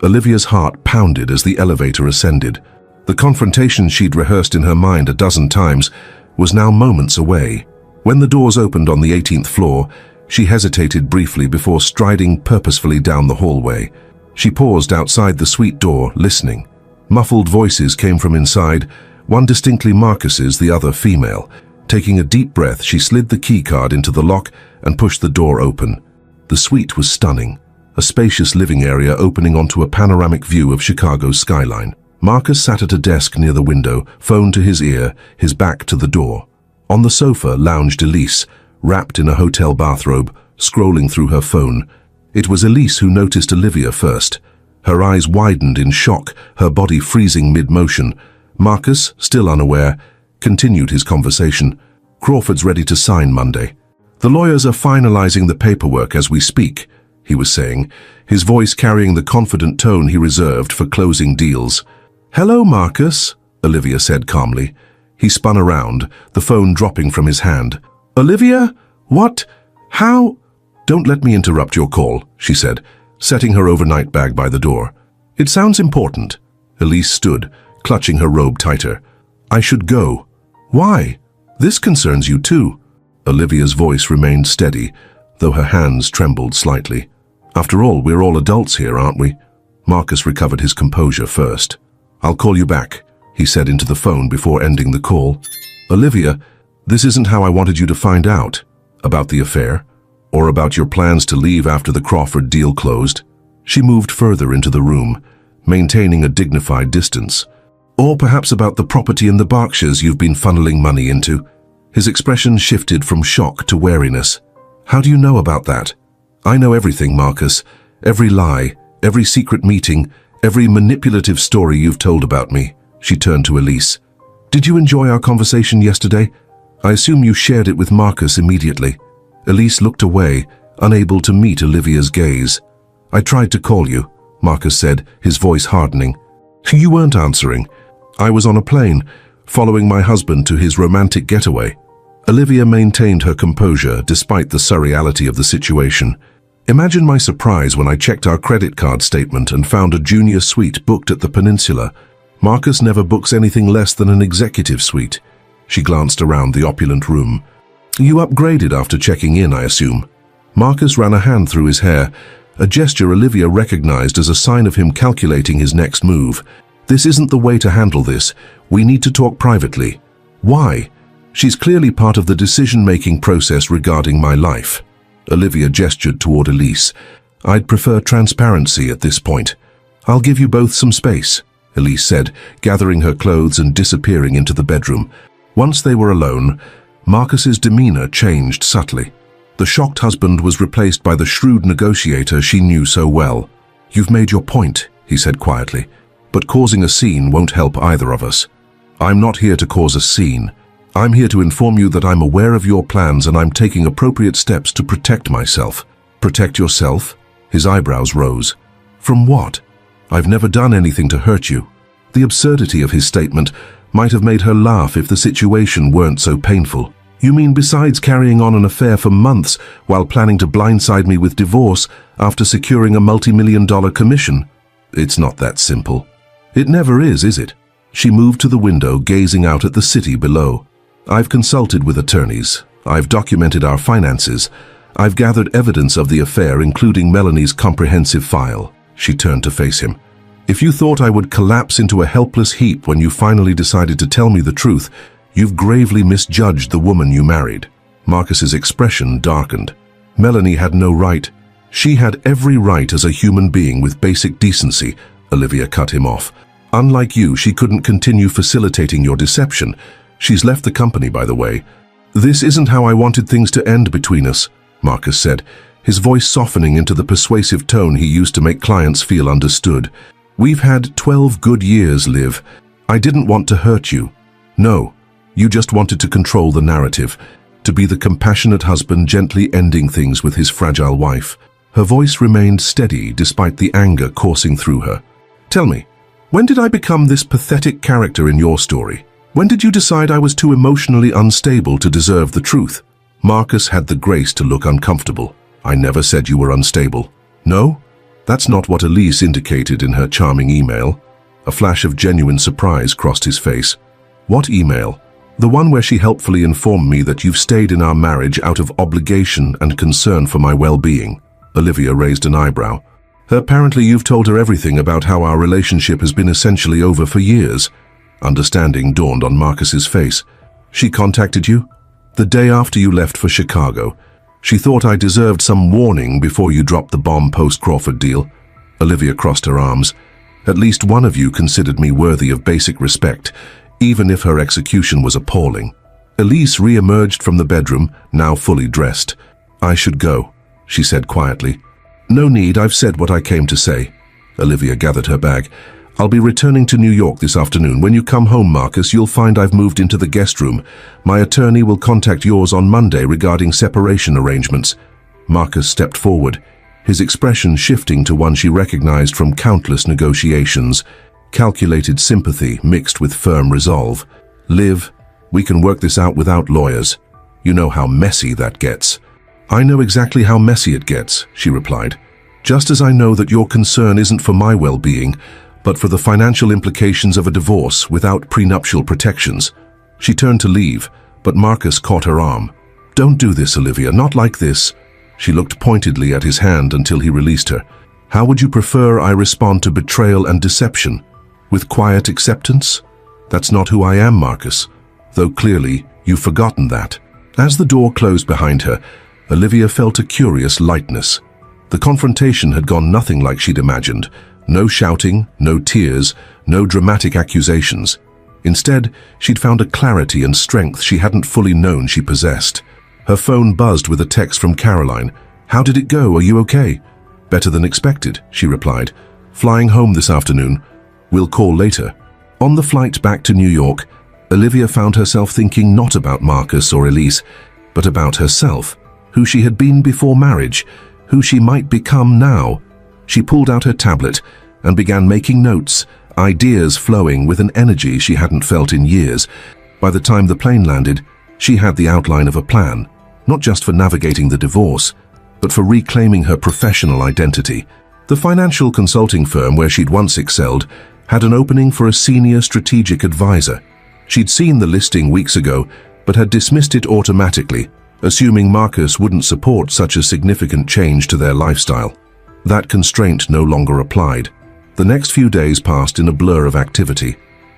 Olivia's heart pounded as the elevator ascended. The confrontation she'd rehearsed in her mind a dozen times was now moments away. When the doors opened on the 18th floor, she hesitated briefly before striding purposefully down the hallway. She paused outside the suite door, listening. Muffled voices came from inside, one distinctly Marcus's, the other female. Taking a deep breath, she slid the key card into the lock and pushed the door open. The suite was stunning, a spacious living area opening onto a panoramic view of Chicago's skyline. Marcus sat at a desk near the window, phone to his ear, his back to the door. On the sofa lounged Elise, wrapped in a hotel bathrobe, scrolling through her phone. It was Elise who noticed Olivia first. Her eyes widened in shock, her body freezing mid-motion. Marcus, still unaware, continued his conversation. Crawford's ready to sign Monday. The lawyers are finalizing the paperwork as we speak, he was saying, his voice carrying the confident tone he reserved for closing deals. Hello, Marcus, Olivia said calmly. He spun around, the phone dropping from his hand. Olivia? What? How? Don't let me interrupt your call, she said, setting her overnight bag by the door. It sounds important. Elise stood, clutching her robe tighter. I should go. Why? This concerns you too. Olivia's voice remained steady, though her hands trembled slightly. After all, we're all adults here, aren't we? Marcus recovered his composure first. I'll call you back, he said into the phone before ending the call. Olivia, this isn't how I wanted you to find out. About the affair? Or about your plans to leave after the Crawford deal closed? She moved further into the room, maintaining a dignified distance. Or perhaps about the property in the Berkshires you've been funneling money into. His expression shifted from shock to wariness. How do you know about that? I know everything, Marcus. Every lie, every secret meeting, every manipulative story you've told about me. She turned to Elise. Did you enjoy our conversation yesterday? I assume you shared it with Marcus immediately. Elise looked away, unable to meet Olivia's gaze. "I tried to call you," Marcus said, his voice hardening. "You weren't answering. I was on a plane, following my husband to his romantic getaway." Olivia maintained her composure despite the surreality of the situation. "Imagine my surprise when I checked our credit card statement and found a junior suite booked at the Peninsula. Marcus never books anything less than an executive suite." She glanced around the opulent room. "You upgraded after checking in, I assume." Marcus ran a hand through his hair, a gesture Olivia recognized as a sign of him calculating his next move. "This isn't the way to handle this. We need to talk privately." "Why?" "She's clearly part of the decision-making process regarding my life." Olivia gestured toward Elise. "I'd prefer transparency at this point." "I'll give you both some space," Elise said, gathering her clothes and disappearing into the bedroom. Once they were alone, Marcus's demeanor changed subtly. The shocked husband was replaced by the shrewd negotiator she knew so well. "You've made your point," he said quietly, "but causing a scene won't help either of us." "I'm not here to cause a scene. I'm here to inform you that I'm aware of your plans and I'm taking appropriate steps to protect myself." "Protect yourself?" His eyebrows rose. "From what?" "I've never done anything to hurt you." The absurdity of his statement might have made her laugh if the situation weren't so painful. "You mean besides carrying on an affair for months while planning to blindside me with divorce after securing a multi-million-dollar commission?" "It's not that simple." "It never is it?" She moved to the window, gazing out at the city below. "I've consulted with attorneys. I've documented our finances. I've gathered evidence of the affair, including Melanie's comprehensive file." She turned to face him. "If you thought I would collapse into a helpless heap when you finally decided to tell me the truth, you've gravely misjudged the woman you married." Marcus's expression darkened. "Melanie had no right." "She had every right as a human being with basic decency," Olivia cut him off. "Unlike you, she couldn't continue facilitating your deception. She's left the company, by the way." "This isn't how I wanted things to end between us," Marcus said, his voice softening into the persuasive tone he used to make clients feel understood. "We've had 12 good years, Liv. I didn't want to hurt you. No, you just wanted to control the narrative, to be the compassionate husband gently ending things with his fragile wife." Her voice remained steady despite the anger coursing through her. "Tell me, when did I become this pathetic character in your story? When did you decide I was too emotionally unstable to deserve the truth?" Marcus had the grace to look uncomfortable. "I never said you were unstable." "No? That's not what Elise indicated in her charming email." A flash of genuine surprise crossed his face. "What email?" "The one where she helpfully informed me that you've stayed in our marriage out of obligation and concern for my well-being." Olivia raised an eyebrow. "Apparently you've told her everything about how our relationship has been essentially over for years." Understanding dawned on Marcus's face. "She contacted you?" "The day after you left for Chicago. She thought I deserved some warning before you dropped the bomb post-Crawford deal." Olivia crossed her arms. "At least one of you considered me worthy of basic respect, even if her execution was appalling." Elise re-emerged from the bedroom, now fully dressed. "I should go," she said quietly. "No need, I've said what I came to say." Olivia gathered her bag. "I'll be returning to New York this afternoon. When you come home, Marcus, you'll find I've moved into the guest room. My attorney will contact yours on Monday regarding separation arrangements." Marcus stepped forward, his expression shifting to one she recognized from countless negotiations, calculated sympathy mixed with firm resolve. "Liv, we can work this out without lawyers. You know how messy that gets." "I know exactly how messy it gets," she replied. "Just as I know that your concern isn't for my well-being, but for the financial implications of a divorce without prenuptial protections." She turned to leave, but Marcus caught her arm. "Don't do this, Olivia, not like this." She looked pointedly at his hand until he released her. "How would you prefer I respond to betrayal and deception? With quiet acceptance? That's not who I am, Marcus, though clearly you've forgotten that." As the door closed behind her, Olivia felt a curious lightness. The confrontation had gone nothing like she'd imagined. No shouting, no tears, no dramatic accusations. Instead, she'd found a clarity and strength she hadn't fully known she possessed. Her phone buzzed with a text from Caroline. "How did it go? Are you okay?" "Better than expected," she replied. "Flying home this afternoon. We'll call later." On the flight back to New York, Olivia found herself thinking not about Marcus or Elise, but about herself. who she had been before marriage, who she might become now. She pulled out her tablet and began making notes, ideas flowing with an energy she hadn't felt in years. By the time the plane landed, she had the outline of a plan, not just for navigating the divorce, but for reclaiming her professional identity. The financial consulting firm where she'd once excelled had an opening for a senior strategic advisor. She'd seen the listing weeks ago, but had dismissed it automatically, assuming Marcus wouldn't support such a significant change to their lifestyle. That constraint no longer applied. The next few days passed in a blur of activity.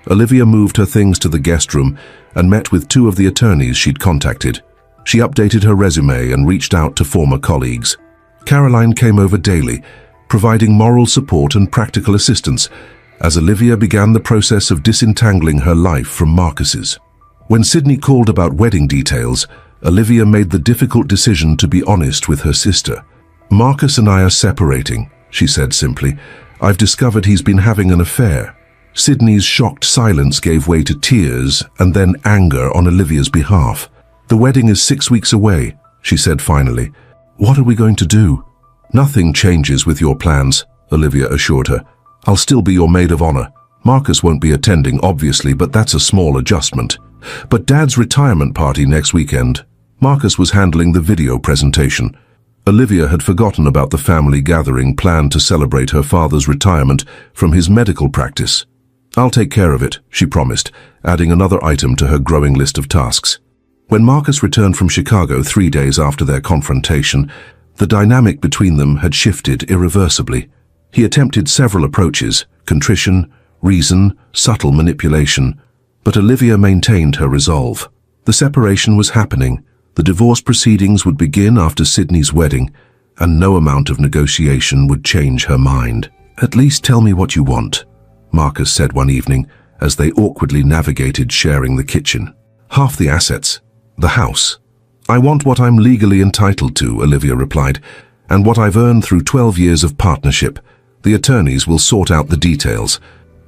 Olivia moved her things to the guest room and met with 2 of the attorneys she'd contacted. She updated her resume and reached out to former colleagues. Caroline came over daily, providing moral support and practical assistance as Olivia began the process of disentangling her life from Marcus's. When Sydney called about wedding details, Olivia made the difficult decision to be honest with her sister. "Marcus and I are separating," she said simply. "I've discovered he's been having an affair." Sydney's shocked silence gave way to tears and then anger on Olivia's behalf. "The wedding is 6 weeks away," she said finally. "What are we going to do?" "Nothing changes with your plans," Olivia assured her. "I'll still be your maid of honor. Marcus won't be attending, obviously, but that's a small adjustment. But Dad's retirement party next weekend." Marcus was handling the video presentation. Olivia had forgotten about the family gathering planned to celebrate her father's retirement from his medical practice. "I'll take care of it," she promised, adding another item to her growing list of tasks. When Marcus returned from Chicago 3 days after their confrontation, the dynamic between them had shifted irreversibly. He attempted several approaches: contrition, reason, subtle manipulation, but Olivia maintained her resolve. The separation was happening. The divorce proceedings would begin after Sydney's wedding, and no amount of negotiation would change her mind. "At least tell me what you want," Marcus said one evening as they awkwardly navigated sharing the kitchen. "Half the assets. The house." "I want what I'm legally entitled to," Olivia replied, "and what I've earned through 12 years of partnership. The attorneys will sort out the details."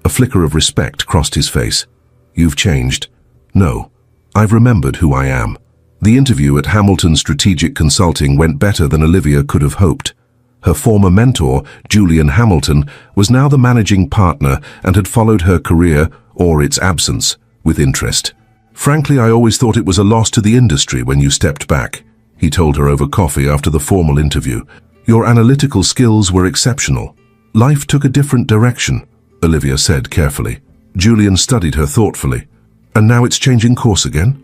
A flicker of respect crossed his face. "You've changed." "No, I've remembered who I am." The interview at Hamilton Strategic Consulting went better than Olivia could have hoped. Her former mentor, Julian Hamilton, was now the managing partner and had followed her career, or its absence, with interest. "Frankly, I always thought it was a loss to the industry when you stepped back," he told her over coffee after the formal interview. "Your analytical skills were exceptional. Life took a different direction," Olivia said carefully. Julian studied her thoughtfully. "And now it's changing course again?"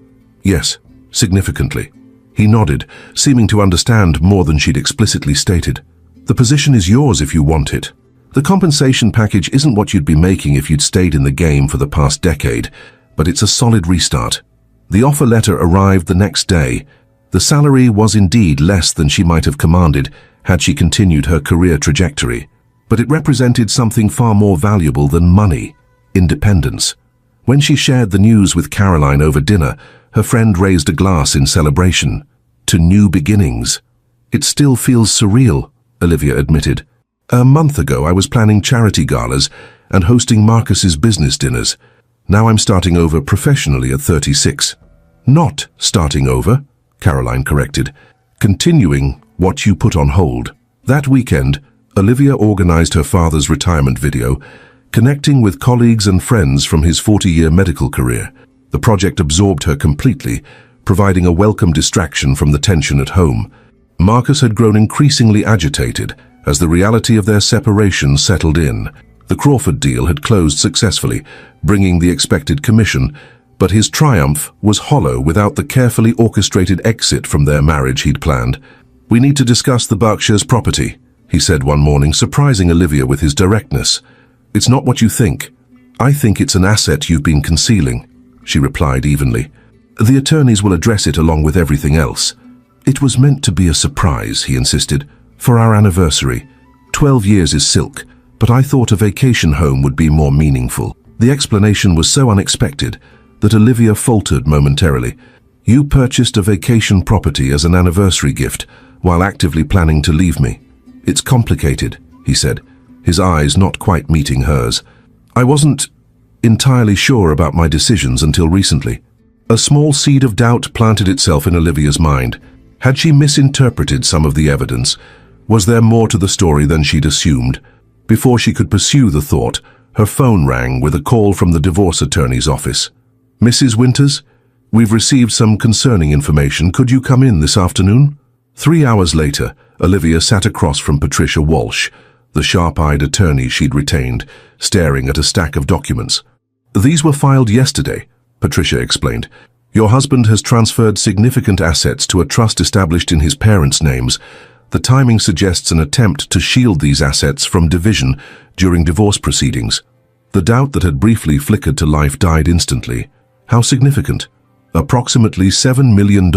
"Yes, significantly." He nodded, seeming to understand more than she'd explicitly stated. "The position is yours if you want it. The compensation package isn't what you'd be making if you'd stayed in the game for the past decade, but it's a solid restart." The offer letter arrived the next day. The salary was indeed less than she might have commanded had she continued her career trajectory, but it represented something far more valuable than money: independence. When she shared the news with Caroline over dinner, her friend raised a glass in celebration. "To new beginnings." "It still feels surreal," Olivia admitted. "A month ago I was planning charity galas and hosting Marcus's business dinners. Now I'm starting over professionally at 36. "Not starting over," Caroline corrected. "Continuing what you put on hold." That weekend, Olivia organized her father's retirement video, connecting with colleagues and friends from his 40-year medical career. The project absorbed her completely, providing a welcome distraction from the tension at home. Marcus had grown increasingly agitated as the reality of their separation settled in. The Crawford deal had closed successfully, bringing the expected commission, but his triumph was hollow without the carefully orchestrated exit from their marriage he'd planned. "We need to discuss the Berkshires' property," he said one morning, surprising Olivia with his directness. "It's not what you think. I think it's an asset you've been concealing," she replied evenly. "The attorneys will address it along with everything else." "It was meant to be a surprise," he insisted, "for our anniversary. 12 years is silk, but I thought a vacation home would be more meaningful." The explanation was so unexpected that Olivia faltered momentarily. "You purchased a vacation property as an anniversary gift while actively planning to leave me. It's complicated," he said, his eyes not quite meeting hers. "I wasn't entirely sure about my decisions until recently." A small seed of doubt planted itself in Olivia's mind. Had she misinterpreted some of the evidence? Was there more to the story than she'd assumed? Before she could pursue the thought, her phone rang with a call from the divorce attorney's office. "Mrs. Winters, we've received some concerning information. Could you come in this afternoon?" 3 hours later, Olivia sat across from Patricia Walsh, the sharp-eyed attorney she'd retained, staring at a stack of documents. "These were filed yesterday," Patricia explained. "Your husband has transferred significant assets to a trust established in his parents' names. The timing suggests an attempt to shield these assets from division during divorce proceedings." The doubt that had briefly flickered to life died instantly. How significant? Approximately $7 million,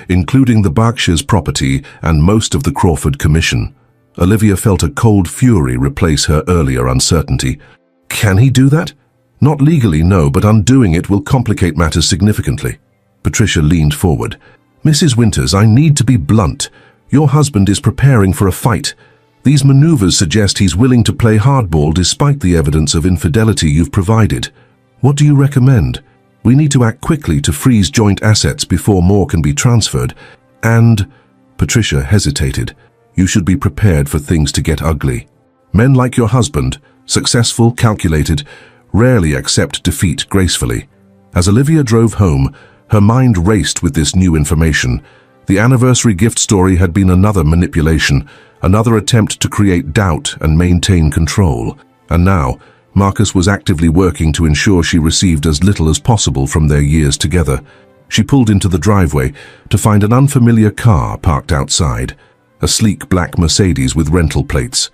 including the Berkshires property and most of the Crawford commission. Olivia felt a cold fury replace her earlier uncertainty. Can he do that? Not legally, no, but undoing it will complicate matters significantly. Patricia leaned forward. "Mrs. Winters, I need to be blunt. Your husband is preparing for a fight. These maneuvers suggest he's willing to play hardball despite the evidence of infidelity you've provided. What do you recommend? We need to act quickly to freeze joint assets before more can be transferred. And..." Patricia hesitated. "You should be prepared for things to get ugly. Men like your husband, successful, calculated, rarely accept defeat gracefully." As Olivia drove home, her mind raced with this new information. The anniversary gift story had been another manipulation, another attempt to create doubt and maintain control. And now, Marcus was actively working to ensure she received as little as possible from their years together. She pulled into the driveway to find an unfamiliar car parked outside, a sleek black Mercedes with rental plates.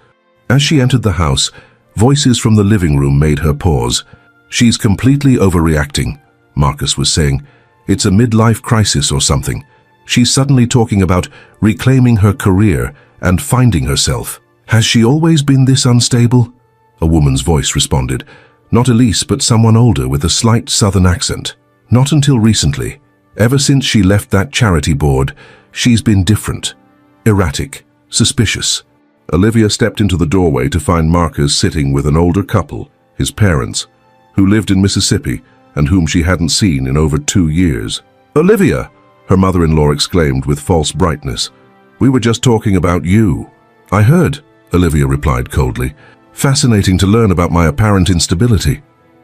As she entered the house, voices from the living room made her pause. "She's completely overreacting," Marcus was saying. "It's a midlife crisis or something. She's suddenly talking about reclaiming her career and finding herself. Has she always been this unstable?" A woman's voice responded. Not Elise, but someone older with a slight southern accent. "Not until recently. Ever since she left that charity board, she's been different. Erratic, suspicious." Olivia stepped into the doorway to find Marcus sitting with an older couple, his parents, who lived in Mississippi and whom she hadn't seen in over 2 years. "Olivia!" her mother-in-law exclaimed with false brightness. "We were just talking about you." "I heard," Olivia replied coldly. "Fascinating to learn about my apparent instability."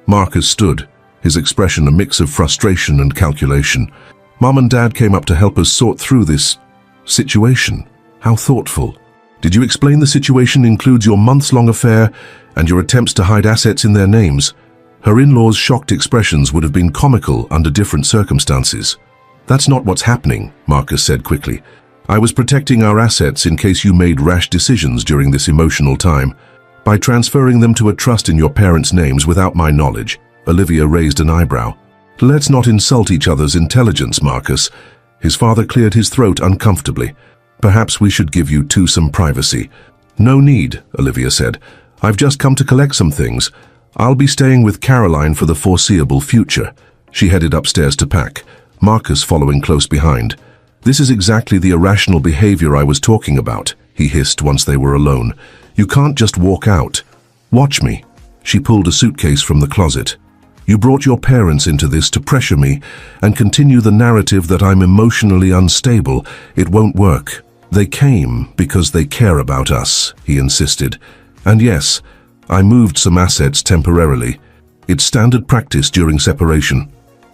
Marcus stood, his expression a mix of frustration and calculation. "Mom and Dad came up to help us sort through this situation." How thoughtful. "Did you explain the situation includes your months-long affair and your attempts to hide assets in their names?" Her in-laws' shocked expressions would have been comical under different circumstances. "That's not what's happening," Marcus said quickly. "I was protecting our assets in case you made rash decisions during this emotional time. By transferring them to a trust in your parents' names without my knowledge." Olivia raised an eyebrow. "Let's not insult each other's intelligence, Marcus." His father cleared his throat uncomfortably. "Perhaps we should give you two some privacy." "No need," Olivia said. "I've just come to collect some things. I'll be staying with Caroline for the foreseeable future." She headed upstairs to pack, Marcus following close behind. "This is exactly the irrational behavior I was talking about," he hissed once they were alone. "You can't just walk out. Watch me." She pulled a suitcase from the closet. "You brought your parents into this to pressure me and continue the narrative that I'm emotionally unstable. It won't work. They came because they care about us," he insisted. "And yes, I moved some assets temporarily. It's standard practice during separation."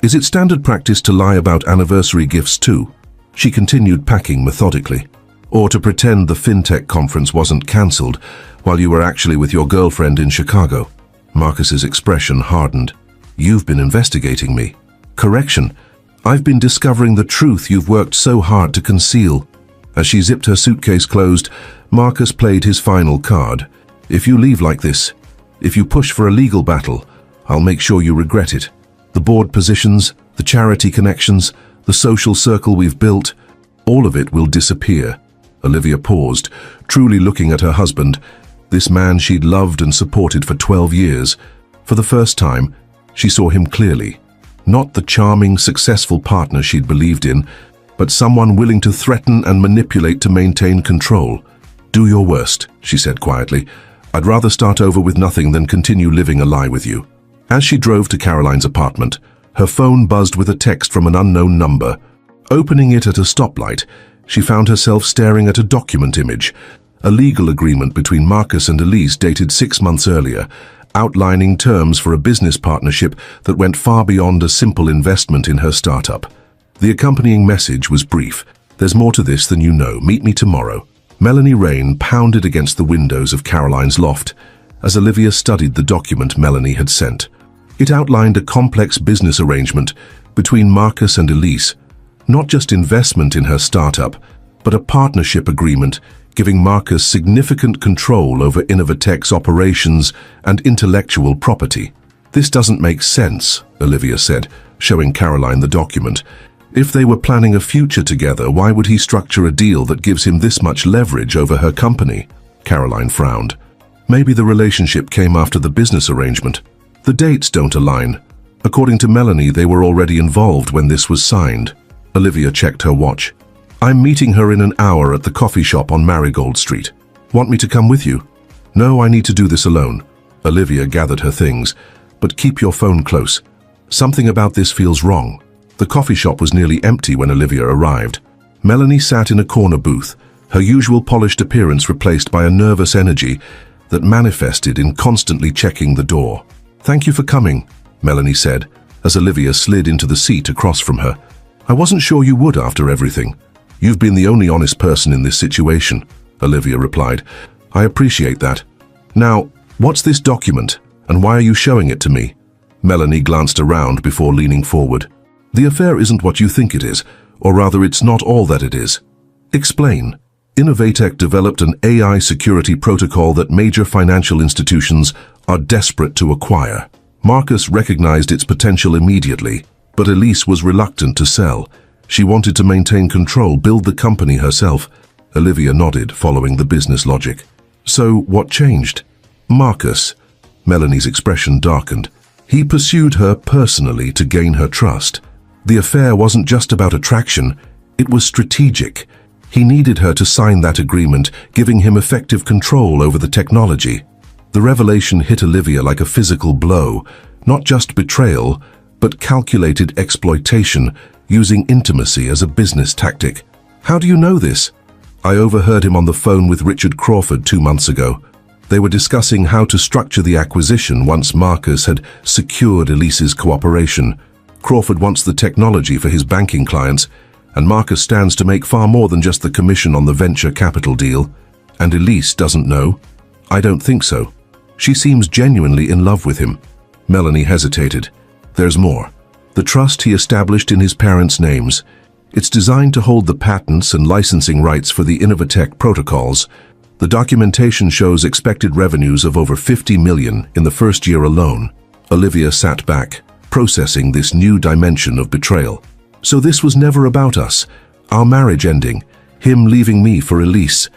"Is it standard practice to lie about anniversary gifts too?" She continued packing methodically. "Or to pretend the fintech conference wasn't cancelled while you were actually with your girlfriend in Chicago?" Marcus's expression hardened. "You've been investigating me." "Correction. I've been discovering the truth you've worked so hard to conceal." As she zipped her suitcase closed, Marcus played his final card. "If you leave like this, if you push for a legal battle, I'll make sure you regret it. The board positions, the charity connections, the social circle we've built, all of it will disappear." Olivia paused, truly looking at her husband, this man she'd loved and supported for 12 years. For the first time, she saw him clearly. Not the charming, successful partner she'd believed in, but someone willing to threaten and manipulate to maintain control. "Do your worst," she said quietly. "I'd rather start over with nothing than continue living a lie with you." As she drove to Caroline's apartment, her phone buzzed with a text from an unknown number. Opening it at a stoplight, She found herself staring at a document image, a legal agreement between Marcus and Elise dated 6 months earlier, outlining terms for a business partnership that went far beyond a simple investment in her startup. The accompanying message was brief. "There's more to this than you know. Meet me tomorrow." Melanie Rain pounded against the windows of Caroline's loft as Olivia studied the document Melanie had sent. It outlined a complex business arrangement between Marcus and Elise, not just investment in her startup, but a partnership agreement giving Marcus significant control over Innovatech's operations and intellectual property. "This doesn't make sense," Olivia said, showing Caroline the document. "If they were planning a future together, why would he structure a deal that gives him this much leverage over her company?" Caroline frowned. "Maybe the relationship came after the business arrangement. The dates don't align. According to Melanie, they were already involved when this was signed." Olivia checked her watch. "I'm meeting her in an hour at the coffee shop on Marigold Street. Want me to come with you?" "No, I need to do this alone." Olivia gathered her things. "But keep your phone close. Something about this feels wrong." The coffee shop was nearly empty when Olivia arrived. Melanie sat in a corner booth, her usual polished appearance replaced by a nervous energy that manifested in constantly checking the door. "Thank you for coming," Melanie said, as Olivia slid into the seat across from her. "I wasn't sure you would after everything." "You've been the only honest person in this situation," Olivia replied. "I appreciate that. Now, what's this document, and why are you showing it to me?" Melanie glanced around before leaning forward. "The affair isn't what you think it is, or rather it's not all that it is." "Explain." Innovatech developed an AI security protocol that major financial institutions are desperate to acquire. Marcus recognized its potential immediately, but Elise was reluctant to sell. She wanted to maintain control, build the company herself. Olivia nodded, following the business logic. "So, what changed?" "Marcus." Melanie's expression darkened. "He pursued her personally to gain her trust. The affair wasn't just about attraction, it was strategic. He needed her to sign that agreement, giving him effective control over the technology." The revelation hit Olivia like a physical blow, not just betrayal, but calculated exploitation, using intimacy as a business tactic. "How do you know this?" "I overheard him on the phone with Richard Crawford 2 months ago. They were discussing how to structure the acquisition once Marcus had secured Elise's cooperation. Crawford wants the technology for his banking clients, and Marcus stands to make far more than just the commission on the venture capital deal. And Elise doesn't know?" "I don't think so. She seems genuinely in love with him." Melanie hesitated. "There's more. The trust he established in his parents' names. It's designed to hold the patents and licensing rights for the Innovatech protocols. The documentation shows expected revenues of over 50 million in the first year alone." Olivia sat back, processing this new dimension of betrayal. "So this was never about us, our marriage ending, him leaving me for Elise.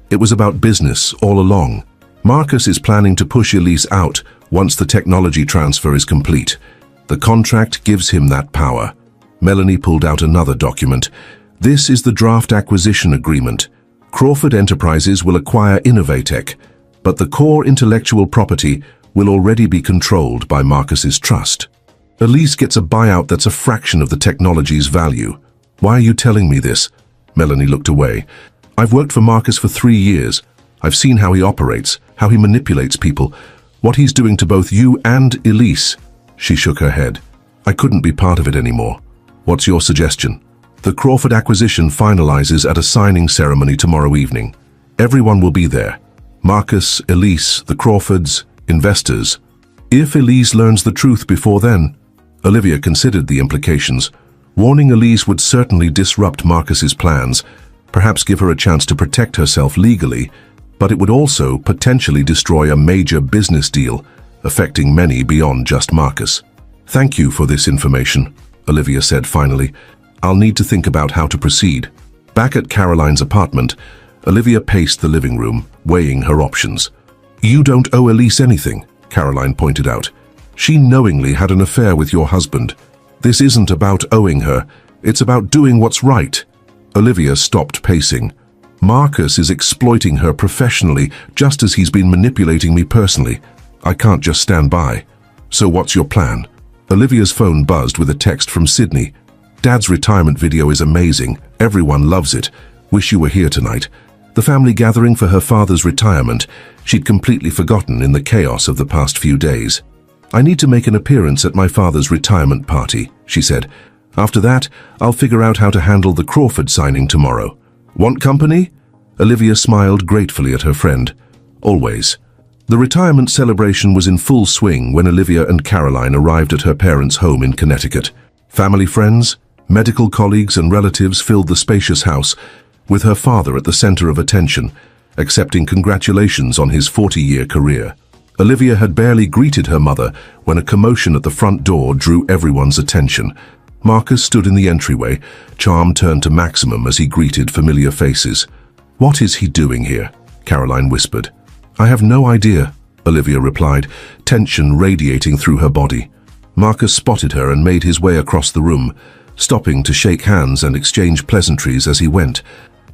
It was about business all along. Marcus is planning to push Elise out once the technology transfer is complete. The contract gives him that power." Melanie pulled out another document. "This is the draft acquisition agreement. Crawford Enterprises will acquire Innovatech, but the core intellectual property will already be controlled by Marcus's trust. Elise gets a buyout that's a fraction of the technology's value. Why are you telling me this?" Melanie looked away. "I've worked for Marcus for 3 years. I've seen how he operates, how he manipulates people, what he's doing to both you and Elise." She shook her head. "I couldn't be part of it anymore. What's your suggestion?" "The Crawford acquisition finalizes at a signing ceremony tomorrow evening. Everyone will be there. Marcus, Elise, the Crawfords, investors. If Elise learns the truth before then..." Olivia considered the implications. Warning Elise would certainly disrupt Marcus's plans, perhaps give her a chance to protect herself legally, but it would also potentially destroy a major business deal, affecting many beyond just Marcus. "Thank you for this information," Olivia said finally. "I'll need to think about how to proceed." Back at Caroline's apartment, Olivia paced the living room, weighing her options. "You don't owe Elise anything," Caroline pointed out. "She knowingly had an affair with your husband. This isn't about owing her, it's about doing what's right." Olivia stopped pacing. "Marcus is exploiting her professionally, just as he's been manipulating me personally. I can't just stand by. So what's your plan?" Olivia's phone buzzed with a text from Sydney. "Dad's retirement video is amazing. Everyone loves it. Wish you were here tonight. The family gathering for her father's retirement, she'd completely forgotten in the chaos of the past few days. I need to make an appearance at my father's retirement party, she said. After that, I'll figure out how to handle the Crawford signing tomorrow. Want company? Olivia smiled gratefully at her friend. Always. The retirement celebration was in full swing when Olivia and Caroline arrived at her parents' home in Connecticut. Family friends, medical colleagues and relatives filled the spacious house, with her father at the center of attention, accepting congratulations on his 40-year career. Olivia had barely greeted her mother when a commotion at the front door drew everyone's attention. Marcus stood in the entryway, charm turned to maximum as he greeted familiar faces. "What is he doing here?" Caroline whispered. "I have no idea," Olivia replied, tension radiating through her body. Marcus spotted her and made his way across the room, stopping to shake hands and exchange pleasantries as he went.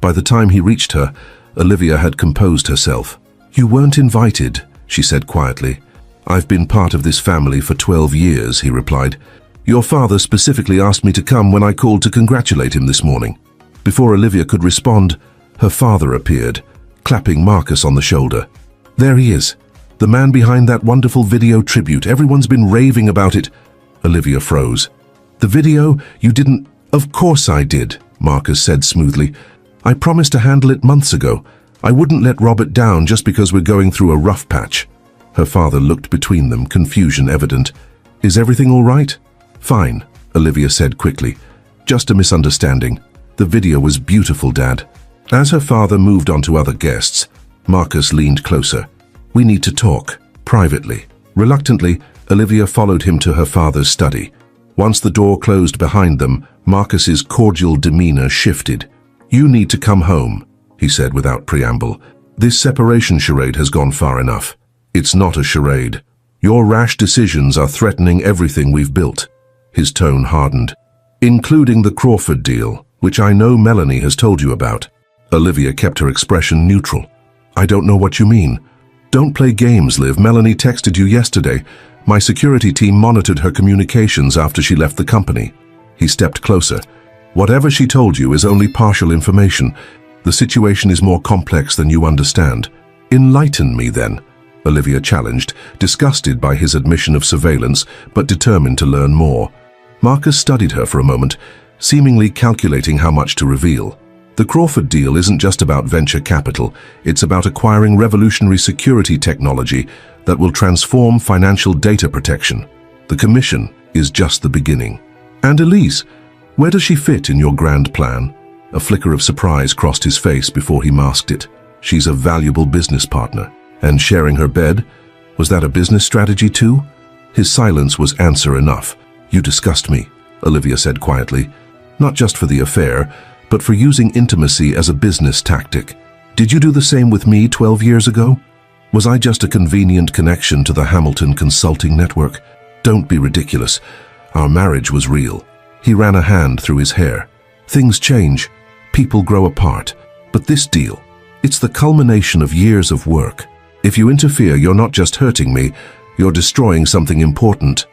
By the time he reached her, Olivia had composed herself. "You weren't invited," she said quietly. "I've been part of this family for 12 years, he replied. "Your father specifically asked me to come when I called to congratulate him this morning." Before Olivia could respond, her father appeared, clapping Marcus on the shoulder. "There he is, the man behind that wonderful video tribute. Everyone's been raving about it." Olivia froze. "The video? You didn't—" "Of course I did," Marcus said smoothly. "I promised to handle it months ago. I wouldn't let Robert down just because we're going through a rough patch." Her father looked between them, confusion evident. "Is everything all right?" "Fine," Olivia said quickly. "Just a misunderstanding. The video was beautiful, Dad." As her father moved on to other guests, Marcus leaned closer. "We need to talk, privately." Reluctantly, Olivia followed him to her father's study. Once the door closed behind them, Marcus's cordial demeanor shifted. "You need to come home," he said without preamble. "This separation charade has gone far enough." "It's not a charade. Your rash decisions are threatening everything we've built." His tone hardened. "Including the Crawford deal, which I know Melanie has told you about." Olivia kept her expression neutral. "I don't know what you mean." "Don't play games, Liv. Melanie texted you yesterday. My security team monitored her communications after she left the company." He stepped closer. "Whatever she told you is only partial information. The situation is more complex than you understand. Enlighten me then," Olivia challenged, disgusted by his admission of surveillance, but determined to learn more. Marcus studied her for a moment, seemingly calculating how much to reveal. "The Crawford deal isn't just about venture capital. It's about acquiring revolutionary security technology that will transform financial data protection. The commission is just the beginning." "And Elise, where does she fit in your grand plan?" A flicker of surprise crossed his face before he masked it. "She's a valuable business partner." "And sharing her bed? Was that a business strategy too?" His silence was answer enough. "You disgust me," Olivia said quietly. "Not just for the affair, but for using intimacy as a business tactic. Did you do the same with me 12 years ago? Was I just a convenient connection to the Hamilton Consulting Network? Don't be ridiculous. Our marriage was real." He ran a hand through his hair. "Things change. People grow apart. But this deal, it's the culmination of years of work. If you interfere, you're not just hurting me, you're destroying something important."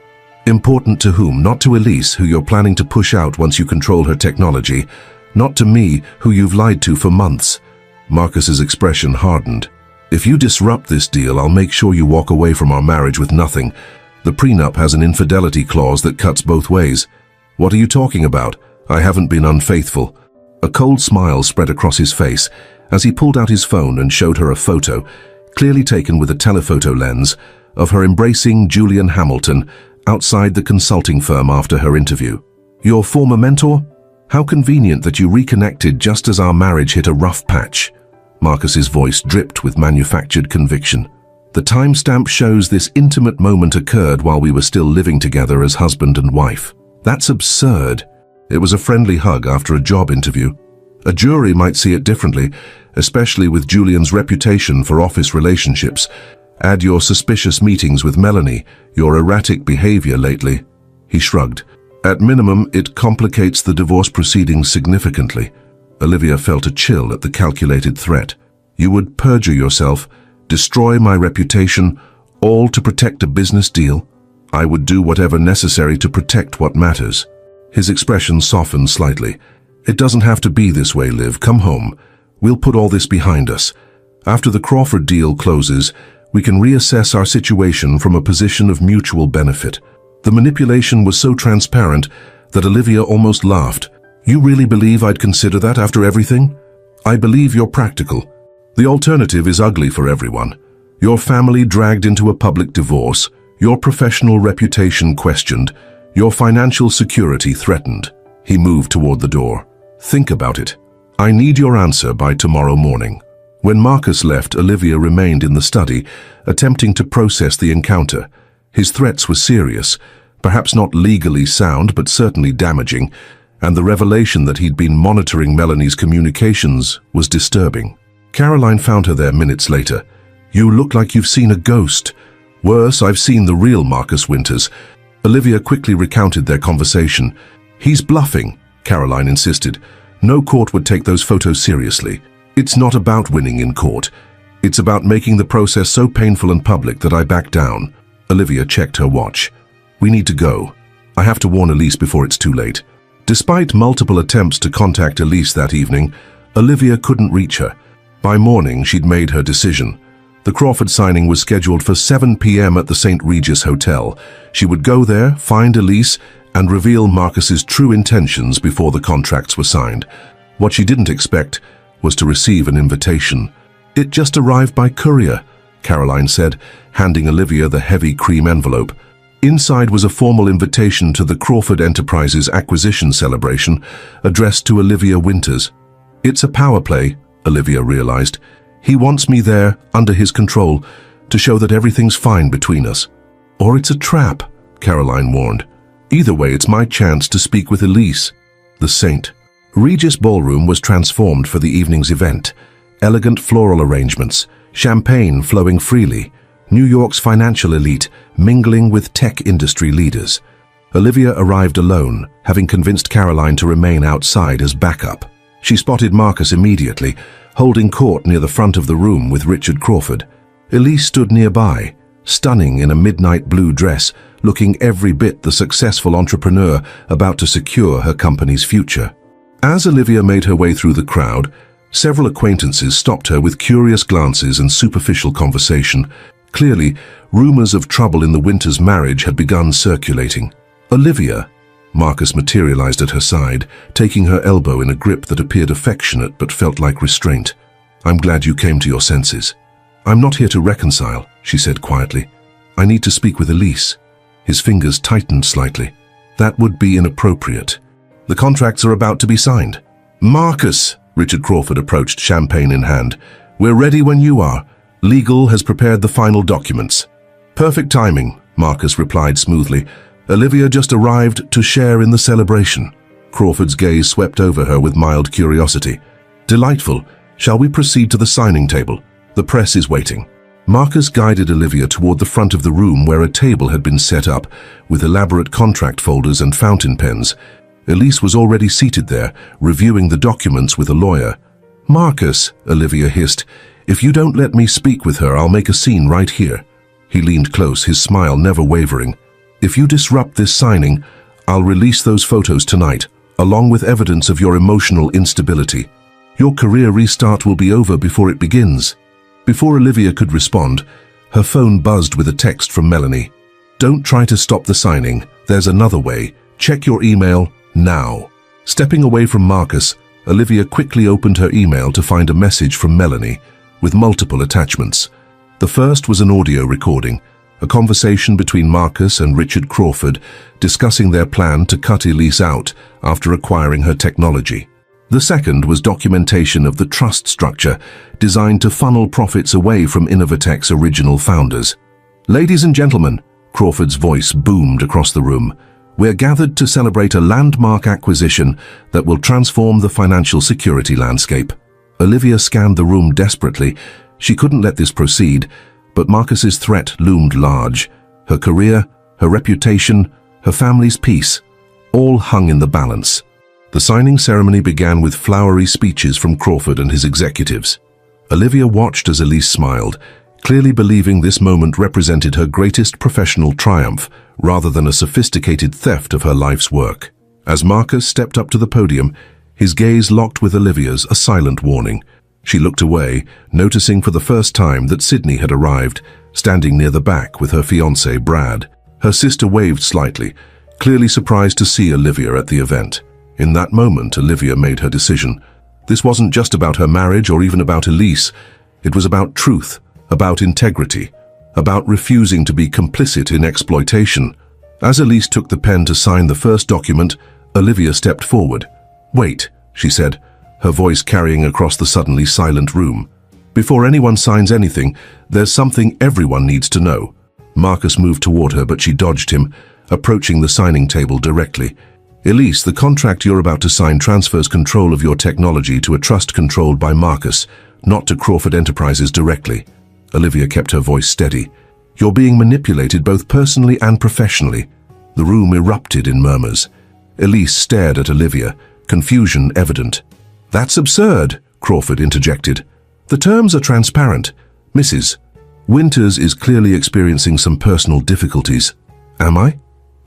"Important to whom? Not to Elise, who you're planning to push out once you control her technology. Not to me, who you've lied to for months." Marcus's expression hardened. "If you disrupt this deal, I'll make sure you walk away from our marriage with nothing. The prenup has an infidelity clause that cuts both ways." "What are you talking about? I haven't been unfaithful." A cold smile spread across his face as he pulled out his phone and showed her a photo, clearly taken with a telephoto lens, of her embracing Julian Hamilton outside the consulting firm after her interview. "Your former mentor? How convenient that you reconnected just as our marriage hit a rough patch." Marcus's voice dripped with manufactured conviction. "The timestamp shows this intimate moment occurred while we were still living together as husband and wife." "That's absurd." "It was a friendly hug after a job interview." "A jury might see it differently, especially with Julian's reputation for office relationships. Add your suspicious meetings with Melanie, your erratic behavior lately." He shrugged. "At minimum, it complicates the divorce proceedings significantly." Olivia felt a chill at the calculated threat. "You would perjure yourself, destroy my reputation, all to protect a business deal?" "I would do whatever necessary to protect what matters." His expression softened slightly. "It doesn't have to be this way, Liv. Come home. We'll put all this behind us. After the Crawford deal closes, we can reassess our situation from a position of mutual benefit." The manipulation was so transparent that Olivia almost laughed. "You really believe I'd consider that after everything?" "I believe you're practical. The alternative is ugly for everyone. Your family dragged into a public divorce, your professional reputation questioned, your financial security threatened." He moved toward the door. "Think about it. I need your answer by tomorrow morning." When Marcus left, Olivia remained in the study, attempting to process the encounter. His threats were serious, perhaps not legally sound, but certainly damaging, and the revelation that he'd been monitoring Melanie's communications was disturbing. Caroline found her there minutes later. "You look like you've seen a ghost." "Worse, I've seen the real Marcus Winters." Olivia quickly recounted their conversation. "He's bluffing," Caroline insisted. "No court would take those photos seriously. It's not about winning in court. It's about making the process so painful and public that I back down." Olivia checked her watch. "We need to go. I have to warn Elise before it's too late." Despite multiple attempts to contact Elise that evening, Olivia couldn't reach her. By morning, she'd made her decision. The Crawford signing was scheduled for 7 p.m. at the St. Regis Hotel. She would go there, find Elise, and reveal Marcus's true intentions before the contracts were signed. What she didn't expect was to receive an invitation. "It just arrived by courier," Caroline said, handing Olivia the heavy cream envelope. Inside was a formal invitation to the Crawford Enterprises acquisition celebration, addressed to Olivia Winters. "It's a power play," Olivia realized. "He wants me there, under his control, to show that everything's fine between us." "Or it's a trap," Caroline warned. "Either way, it's my chance to speak with Elise." The Saint. Regis Ballroom was transformed for the evening's event. Elegant floral arrangements, champagne flowing freely, New York's financial elite mingling with tech industry leaders. Olivia arrived alone, having convinced Caroline to remain outside as backup. She spotted Marcus immediately, holding court near the front of the room with Richard Crawford. Elise stood nearby, stunning in a midnight blue dress, looking every bit the successful entrepreneur about to secure her company's future. As Olivia made her way through the crowd, several acquaintances stopped her with curious glances and superficial conversation. Clearly, rumors of trouble in the Winters' marriage had begun circulating. "Olivia," Marcus materialized at her side, taking her elbow in a grip that appeared affectionate but felt like restraint. "I'm glad you came to your senses." "I'm not here to reconcile," she said quietly. "I need to speak with Elise." His fingers tightened slightly. "That would be inappropriate. The contracts are about to be signed." "Marcus," Richard Crawford approached, champagne in hand. "We're ready when you are. Legal has prepared the final documents." "Perfect timing," Marcus replied smoothly. "Olivia just arrived to share in the celebration." Crawford's gaze swept over her with mild curiosity. "Delightful. Shall we proceed to the signing table? The press is waiting." Marcus guided Olivia toward the front of the room where a table had been set up with elaborate contract folders and fountain pens. Elise was already seated there, reviewing the documents with a lawyer. "Marcus," Olivia hissed, "if you don't let me speak with her, I'll make a scene right here." He leaned close, his smile never wavering. "If you disrupt this signing, I'll release those photos tonight, along with evidence of your emotional instability. Your career restart will be over before it begins." Before Olivia could respond, her phone buzzed with a text from Melanie. "Don't try to stop the signing. There's another way. Check your email now." Stepping away from Marcus, Olivia quickly opened her email to find a message from Melanie, with multiple attachments. The first was an audio recording, a conversation between Marcus and Richard Crawford discussing their plan to cut Elise out after acquiring her technology. The second was documentation of the trust structure designed to funnel profits away from Innovatech's original founders. "Ladies and gentlemen," Crawford's voice boomed across the room, "we're gathered to celebrate a landmark acquisition that will transform the financial security landscape." Olivia scanned the room desperately. She couldn't let this proceed, but Marcus's threat loomed large. Her career, her reputation, her family's peace, all hung in the balance. The signing ceremony began with flowery speeches from Crawford and his executives. Olivia watched as Elise smiled, clearly believing this moment represented her greatest professional triumph rather than a sophisticated theft of her life's work. As Marcus stepped up to the podium, His gaze locked with Olivia's, a silent warning. She looked away, noticing for the first time that Sydney had arrived, standing near the back with her fiancé, Brad. Her sister waved slightly, clearly surprised to see Olivia at the event. In that moment, Olivia made her decision. This wasn't just about her marriage or even about Elise. It was about truth, about integrity, about refusing to be complicit in exploitation. As Elise took the pen to sign the first document, Olivia stepped forward. "Wait," she said, her voice carrying across the suddenly silent room. "Before anyone signs anything, there's something everyone needs to know." Marcus moved toward her, but she dodged him, approaching the signing table directly. "Elise, the contract you're about to sign transfers control of your technology to a trust controlled by Marcus, not to Crawford Enterprises directly." Olivia kept her voice steady. "You're being manipulated both personally and professionally." The room erupted in murmurs. Elise stared at Olivia, confusion evident. "That's absurd," Crawford interjected. "The terms are transparent. Mrs. Winters is clearly experiencing some personal difficulties." "Am I?"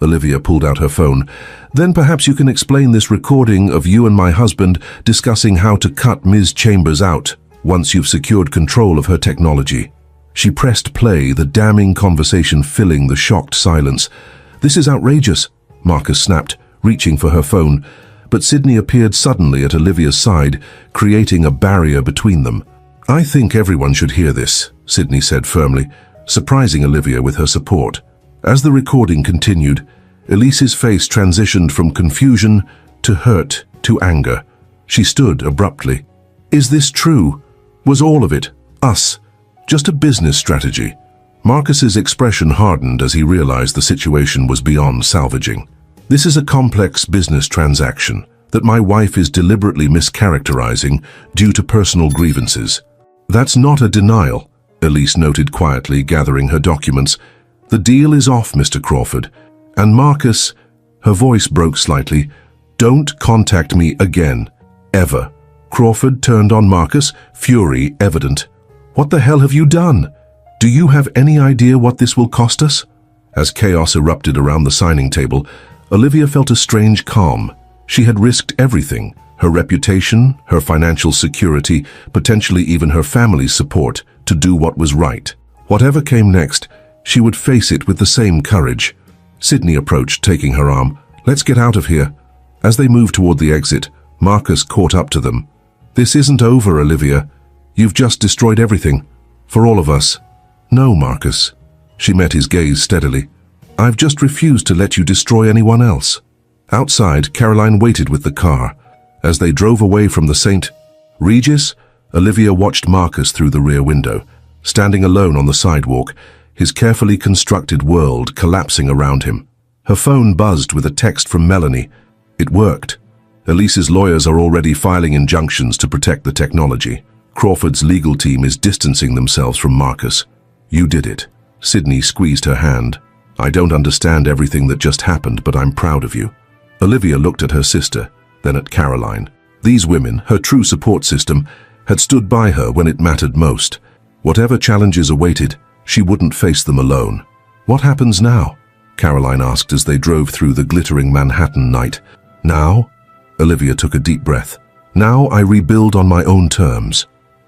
Olivia pulled out her phone. "Then perhaps you can explain this recording of you and my husband discussing how to cut Ms. Chambers out once you've secured control of her technology." She pressed play, the damning conversation filling the shocked silence. "This is outrageous," Marcus snapped, reaching for her phone. But Sydney appeared suddenly at Olivia's side, creating a barrier between them. "I think everyone should hear this," Sydney said firmly, surprising Olivia with her support. As the recording continued, Elise's face transitioned from confusion to hurt to anger. She stood abruptly. "Is this true? Was all of it us? Just a business strategy?" Marcus's expression hardened as he realized the situation was beyond salvaging. "This is a complex business transaction that my wife is deliberately mischaracterizing due to personal grievances." "That's not a denial," Elise noted quietly, gathering her documents. "The deal is off, Mr. Crawford. And Marcus," her voice broke slightly, "don't contact me again. Ever." Crawford turned on Marcus, fury evident. "What the hell have you done? Do you have any idea what this will cost us?" As chaos erupted around the signing table, Olivia felt a strange calm. She had risked everything, her reputation, her financial security, potentially even her family's support, to do what was right. Whatever came next, she would face it with the same courage. Sydney approached, taking her arm. "Let's get out of here." As they moved toward the exit, Marcus caught up to them. "This isn't over, Olivia. You've just destroyed everything. For all of us." "No, Marcus." She met his gaze steadily. "I've just refused to let you destroy anyone else." Outside, Caroline waited with the car. As they drove away from the St. Regis, Olivia watched Marcus through the rear window, standing alone on the sidewalk, his carefully constructed world collapsing around him. Her phone buzzed with a text from Melanie. It worked. Elise's lawyers are already filing injunctions to protect the technology. Crawford's legal team is distancing themselves from Marcus. "You did it." Sydney squeezed her hand. "I don't understand everything that just happened, but I'm proud of you." Olivia looked at her sister, then at Caroline. These women, her true support system, had stood by her when it mattered most. Whatever challenges awaited, she wouldn't face them alone. "What happens now?" Caroline asked as they drove through the glittering Manhattan night. "Now?" Olivia took a deep breath. "Now I rebuild on my own terms."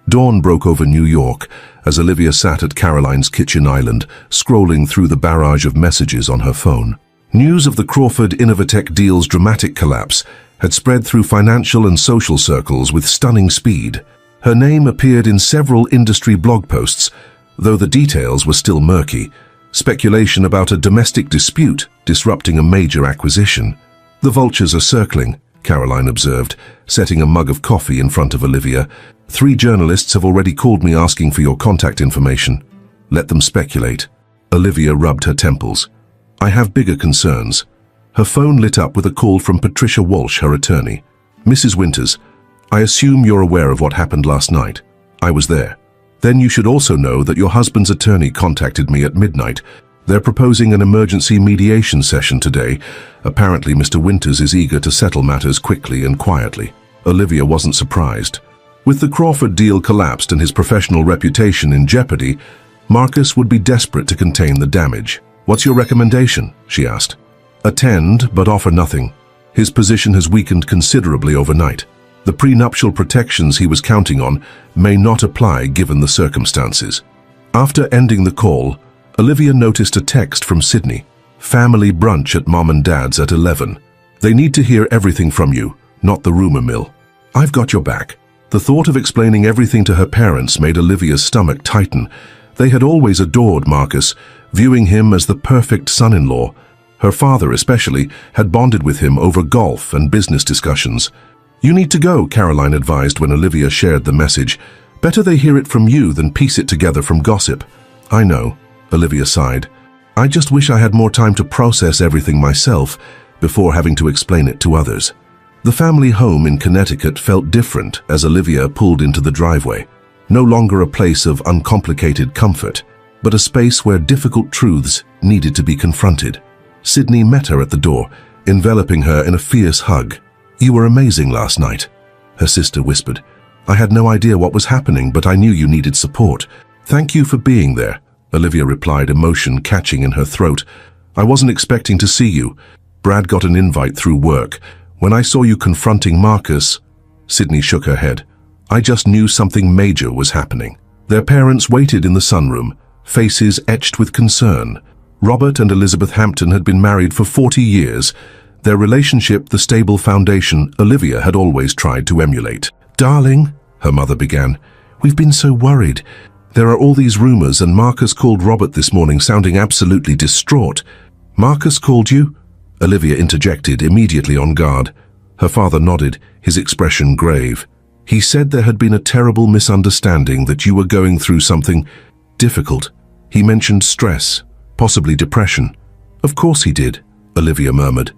Dawn broke over New York as Olivia sat at Caroline's kitchen island, scrolling through the barrage of messages on her phone. News of the Crawford Innovatech deal's dramatic collapse had spread through financial and social circles with stunning speed. Her name appeared in several industry blog posts, though the details were still murky. Speculation about a domestic dispute disrupting a major acquisition. "The vultures are circling," Caroline observed, setting a mug of coffee in front of Olivia. "3 journalists have already called me asking for your contact information." "Let them speculate." Olivia rubbed her temples. "I have bigger concerns." Her phone lit up with a call from Patricia Walsh, her attorney. "Mrs. Winters, I assume you're aware of what happened last night. I was there. Then you should also know that your husband's attorney contacted me at midnight. They're proposing an emergency mediation session today. Apparently, Mr. Winters is eager to settle matters quickly and quietly." Olivia wasn't surprised. With the Crawford deal collapsed and his professional reputation in jeopardy, Marcus would be desperate to contain the damage. "What's your recommendation?" she asked. "Attend, but offer nothing. His position has weakened considerably overnight." The prenuptial protections he was counting on may not apply given the circumstances. After ending the call, Olivia noticed a text from Sydney. Family brunch at Mom and Dad's at 11. They need to hear everything from you, not the rumor mill. I've got your back. The thought of explaining everything to her parents made Olivia's stomach tighten. They had always adored Marcus, viewing him as the perfect son-in-law. Her father, especially, had bonded with him over golf and business discussions. You need to go, Caroline advised when Olivia shared the message. Better they hear it from you than piece it together from gossip. I know, Olivia sighed. I just wish I had more time to process everything myself before having to explain it to others. The family home in Connecticut felt different as Olivia pulled into the driveway. No longer a place of uncomplicated comfort, but a space where difficult truths needed to be confronted. Sydney met her at the door, enveloping her in a fierce hug. You were amazing last night, her sister whispered. I had no idea what was happening, but I knew you needed support. Thank you for being there, Olivia replied, emotion catching in her throat. I wasn't expecting to see you. Brad got an invite through work. When I saw you confronting Marcus, Sydney shook her head. I just knew something major was happening. Their parents waited in the sunroom, faces etched with concern. Robert and Elizabeth Hampton had been married for 40 years, their relationship the stable foundation Olivia had always tried to emulate. Darling, her mother began, we've been so worried. There are all these rumors, and Marcus called Robert this morning sounding absolutely distraught. Marcus called you? Olivia interjected, immediately on guard. Her father nodded, his expression grave. He said there had been a terrible misunderstanding, that you were going through something difficult. He mentioned stress, possibly depression. Of course he did, Olivia murmured.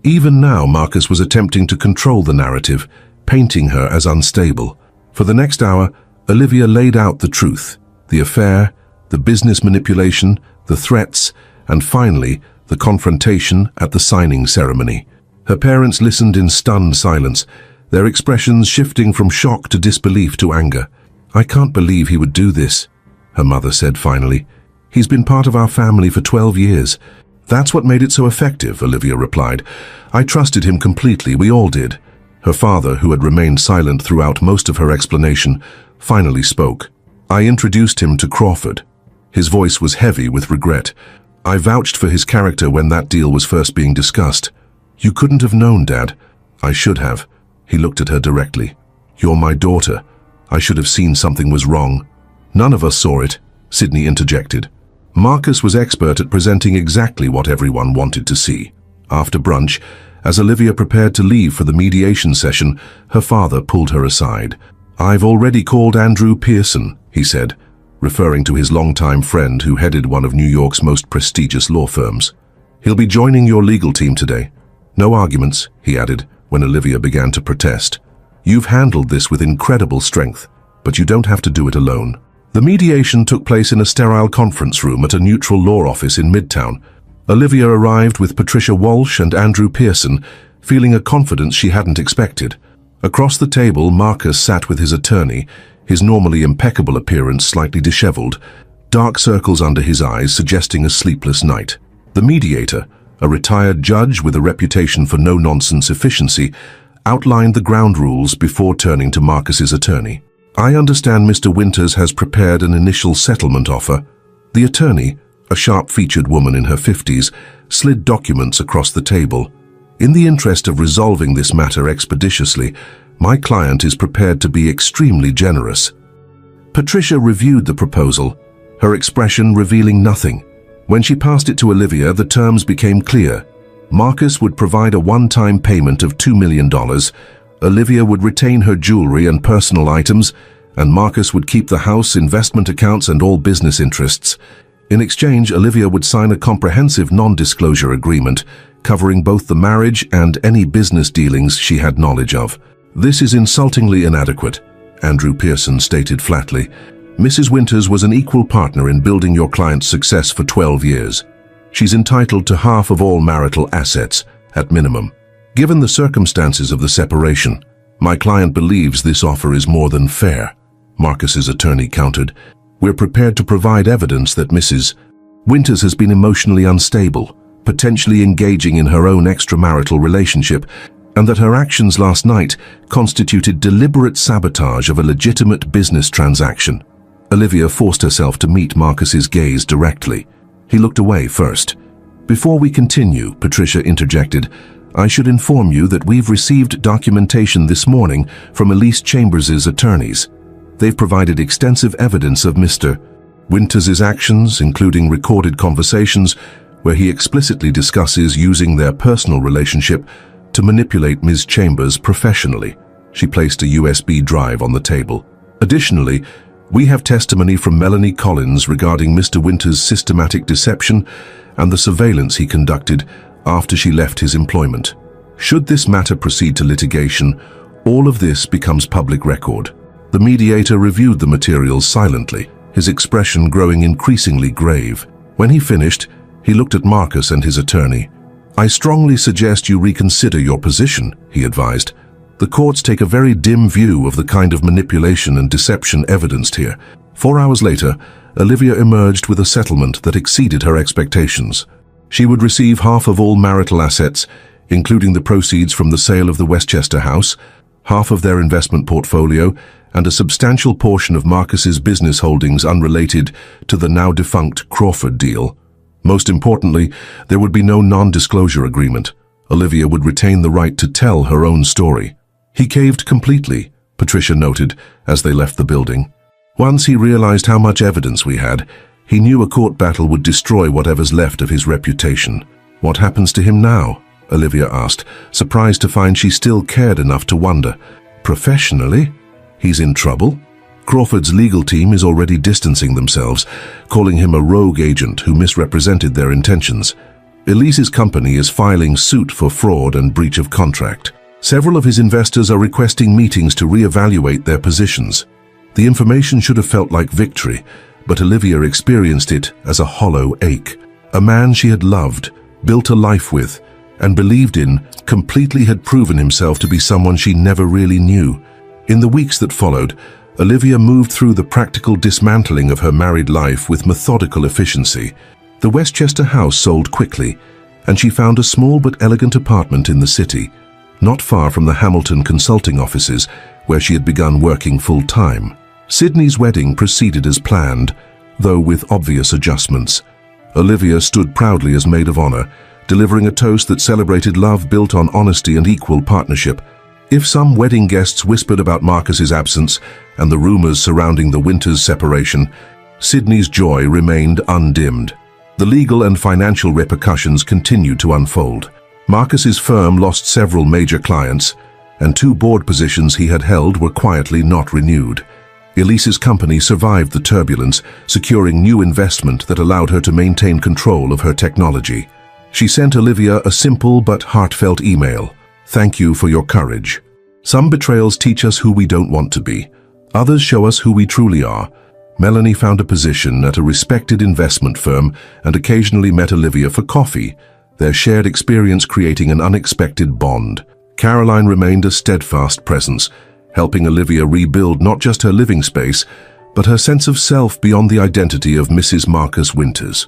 Even now, Marcus was attempting to control the narrative, painting her as unstable. For the next hour, Olivia laid out the truth. The affair, the business manipulation, the threats, and finally, the confrontation at the signing ceremony. Her parents listened in stunned silence, their expressions shifting from shock to disbelief to anger. I can't believe he would do this, her mother said finally. He's been part of our family for 12 years. That's what made it so effective, Olivia replied. I trusted him completely, we all did. Her father, who had remained silent throughout most of her explanation, finally spoke. I introduced him to Crawford. His voice was heavy with regret. I vouched for his character when that deal was first being discussed. You couldn't have known, Dad. I should have. He looked at her directly. You're my daughter. I should have seen something was wrong. None of us saw it, Sydney interjected. Marcus was expert at presenting exactly what everyone wanted to see. After brunch, as Olivia prepared to leave for the mediation session, her father pulled her aside. I've already called Andrew Pearson, he said, referring to his longtime friend who headed one of New York's most prestigious law firms. He'll be joining your legal team today. No arguments, he added, when Olivia began to protest. You've handled this with incredible strength, but you don't have to do it alone. The mediation took place in a sterile conference room at a neutral law office in Midtown. Olivia arrived with Patricia Walsh and Andrew Pearson, feeling a confidence she hadn't expected. Across the table, Marcus sat with his attorney, his normally impeccable appearance slightly disheveled, dark circles under his eyes suggesting a sleepless night. The mediator, a retired judge with a reputation for no-nonsense efficiency, outlined the ground rules before turning to Marcus's attorney. I understand Mr. Winters has prepared an initial settlement offer. The attorney, a sharp-featured woman in her 50s, slid documents across the table. In the interest of resolving this matter expeditiously, my client is prepared to be extremely generous. Patricia reviewed the proposal, her expression revealing nothing. When she passed it to Olivia, the terms became clear. Marcus would provide a one-time payment of $2 million, Olivia would retain her jewelry and personal items, and Marcus would keep the house, investment accounts, and all business interests. In exchange, Olivia would sign a comprehensive non-disclosure agreement, covering both the marriage and any business dealings she had knowledge of. This is insultingly inadequate, Andrew Pearson stated flatly. Mrs. Winters was an equal partner in building your client's success for 12 years. She's entitled to half of all marital assets, at minimum. Given the circumstances of the separation, my client believes this offer is more than fair, Marcus's attorney countered. We're prepared to provide evidence that Mrs. Winters has been emotionally unstable, potentially engaging in her own extramarital relationship, and that her actions last night constituted deliberate sabotage of a legitimate business transaction. Olivia forced herself to meet Marcus's gaze directly. He looked away first. "Before we continue," Patricia interjected, "I should inform you that we've received documentation this morning from Elise Chambers' attorneys. They've provided extensive evidence of Mr. Winters' actions, including recorded conversations where he explicitly discusses using their personal relationship to manipulate Ms. Chambers professionally." She placed a USB drive on the table. "Additionally, we have testimony from Melanie Collins regarding Mr. Winters' systematic deception and the surveillance he conducted after she left his employment. Should this matter proceed to litigation, all of this becomes public record." The mediator reviewed the materials silently, his expression growing increasingly grave. When he finished, he looked at Marcus and his attorney. "I strongly suggest you reconsider your position," he advised. "The courts take a very dim view of the kind of manipulation and deception evidenced here." 4 hours later, Olivia emerged with a settlement that exceeded her expectations. She would receive half of all marital assets, including the proceeds from the sale of the Westchester house, half of their investment portfolio, and a substantial portion of Marcus's business holdings unrelated to the now-defunct Crawford deal. Most importantly, there would be no non-disclosure agreement. Olivia would retain the right to tell her own story. "He caved completely," Patricia noted as they left the building. "Once he realized how much evidence we had, he knew a court battle would destroy whatever's left of his reputation." "What happens to him now?" Olivia asked, surprised to find she still cared enough to wonder. "Professionally? He's in trouble? Crawford's legal team is already distancing themselves, calling him a rogue agent who misrepresented their intentions. Elise's company is filing suit for fraud and breach of contract. Several of his investors are requesting meetings to reevaluate their positions." The information should have felt like victory, but Olivia experienced it as a hollow ache. A man she had loved, built a life with, and believed in, completely had proven himself to be someone she never really knew. In the weeks that followed, Olivia moved through the practical dismantling of her married life with methodical efficiency. The Westchester house sold quickly, and she found a small but elegant apartment in the city, not far from the Hamilton consulting offices, where she had begun working full-time. Sydney's wedding proceeded as planned, though with obvious adjustments. Olivia stood proudly as maid of honor, delivering a toast that celebrated love built on honesty and equal partnership. If some wedding guests whispered about Marcus's absence and the rumors surrounding the Winters separation, Sydney's joy remained undimmed. The legal and financial repercussions continued to unfold. Marcus's firm lost several major clients, and 2 board positions he had held were quietly not renewed. Elise's company survived the turbulence, securing new investment that allowed her to maintain control of her technology. She sent Olivia a simple but heartfelt email. "Thank you for your courage. Some betrayals teach us who we don't want to be. Others show us who we truly are." Melanie found a position at a respected investment firm and occasionally met Olivia for coffee, their shared experience creating an unexpected bond. Caroline remained a steadfast presence, helping Olivia rebuild not just her living space, but her sense of self beyond the identity of Mrs. Marcus Winters.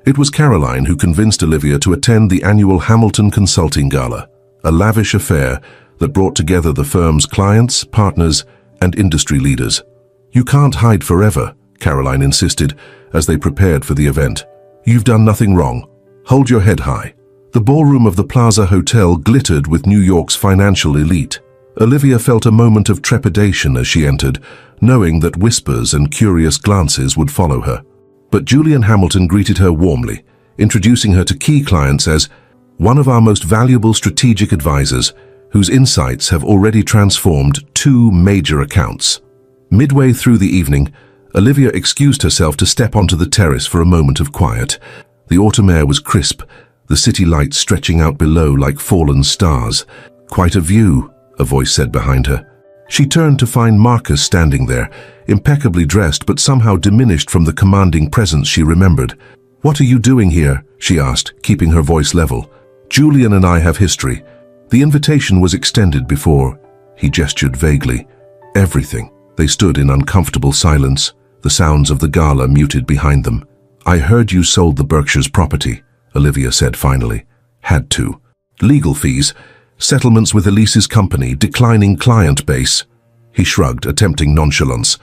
It was Caroline who convinced Olivia to attend the annual Hamilton Consulting Gala, a lavish affair that brought together the firm's clients, partners, and industry leaders. "You can't hide forever," Caroline insisted as they prepared for the event. "You've done nothing wrong. Hold your head high." The ballroom of the Plaza Hotel glittered with New York's financial elite. Olivia felt a moment of trepidation as she entered, knowing that whispers and curious glances would follow her. But Julian Hamilton greeted her warmly, introducing her to key clients as one of our most valuable strategic advisors, whose insights have already transformed 2 major accounts. Midway through the evening, Olivia excused herself to step onto the terrace for a moment of quiet. The autumn air was crisp, the city lights stretching out below like fallen stars. "Quite a view," a voice said behind her. She turned to find Marcus standing there, impeccably dressed but somehow diminished from the commanding presence she remembered. "What are you doing here?" she asked, keeping her voice level. "Julian and I have history. The invitation was extended before." He gestured vaguely. "Everything." They stood in uncomfortable silence, the sounds of the gala muted behind them. "I heard you sold the Berkshires' property," Olivia said finally. "Had to. Legal fees. Settlements with Elise's company, declining client base. He shrugged, attempting nonchalance.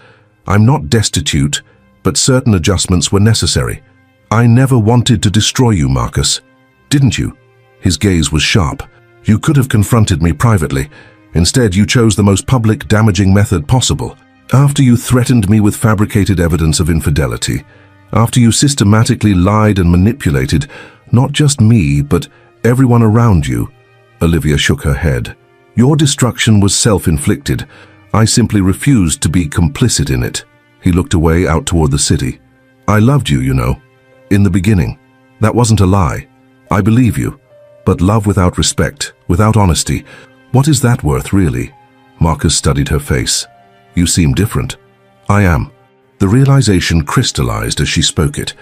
I'm not destitute, but certain adjustments were necessary. I never wanted to destroy you, Marcus. Didn't you? His gaze was sharp. You could have confronted me privately. Instead, you chose the most public, damaging method possible. After you threatened me with fabricated evidence of infidelity, after you systematically lied and manipulated, not just me, but everyone around you. Olivia shook her head. Your destruction was self-inflicted. I simply refused to be complicit in it. He looked away out toward the city. I loved you, you know. In the beginning. That wasn't a lie. I believe you. But love without respect, without honesty, what is that worth, really? Marcus studied her face. You seem different. I am. The realization crystallized as she spoke it.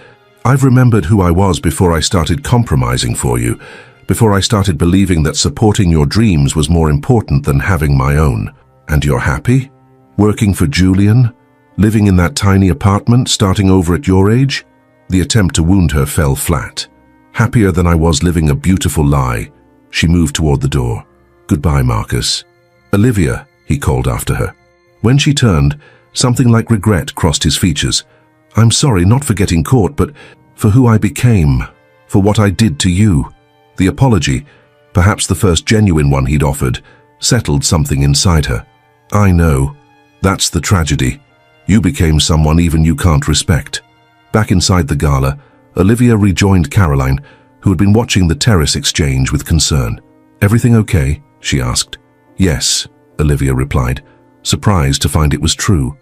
I've remembered who I was before I started compromising for you, before I started believing that supporting your dreams was more important than having my own. And you're happy? Working for Julian? Living in that tiny apartment, starting over at your age? The attempt to wound her fell flat. Happier than I was living a beautiful lie. She moved toward the door. Goodbye, Marcus. Olivia, he called after her. When she turned, something like regret crossed his features. I'm sorry, not for getting caught, but for who I became, for what I did to you. The apology, perhaps the first genuine one he'd offered, settled something inside her. I know. That's the tragedy. You became someone even you can't respect. Back inside the gala, Olivia rejoined Caroline, who had been watching the terrace exchange with concern. Everything okay? She asked. Yes, Olivia replied, surprised to find it was true.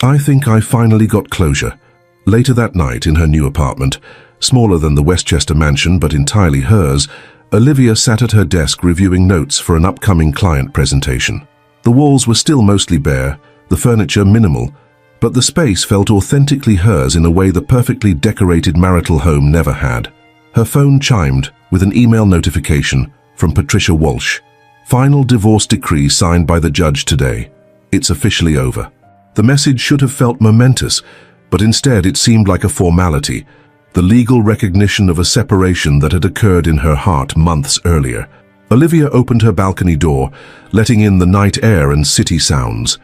I think I finally got closure. Later that night in her new apartment, smaller than the Westchester mansion but entirely hers, Olivia sat at her desk reviewing notes for an upcoming client presentation. The walls were still mostly bare, the furniture minimal, but the space felt authentically hers in a way the perfectly decorated marital home never had. Her phone chimed with an email notification from Patricia Walsh. Final divorce decree signed by the judge today. It's officially over. The message should have felt momentous, but instead it seemed like a formality, the legal recognition of a separation that had occurred in her heart months earlier. Olivia opened her balcony door, letting in the night air and city sounds.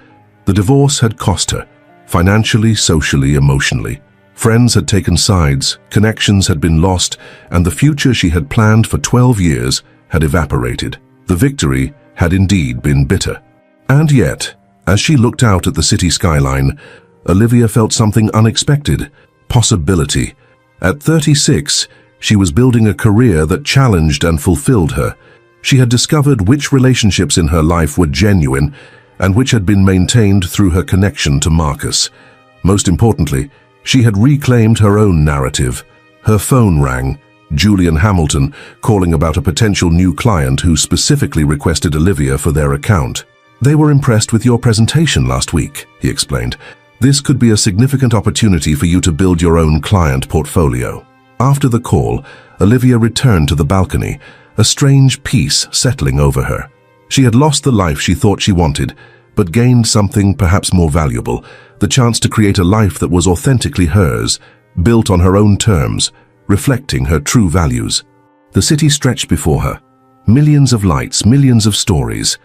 The divorce had cost her, financially, socially, emotionally. Friends had taken sides, connections had been lost, and the future she had planned for 12 years had evaporated. The victory had indeed been bitter. And yet, as she looked out at the city skyline, Olivia felt something unexpected, possibility. At 36, she was building a career that challenged and fulfilled her. She had discovered which relationships in her life were genuine and which had been maintained through her connection to Marcus. Most importantly, she had reclaimed her own narrative. Her phone rang, Julian Hamilton calling about a potential new client who specifically requested Olivia for their account. They were impressed with your presentation last week, he explained. This could be a significant opportunity for you to build your own client portfolio. After the call, Olivia returned to the balcony, a strange peace settling over her. She had lost the life she thought she wanted, but gained something perhaps more valuable, the chance to create a life that was authentically hers, built on her own terms, reflecting her true values. The city stretched before her. Millions of lights, millions of stories.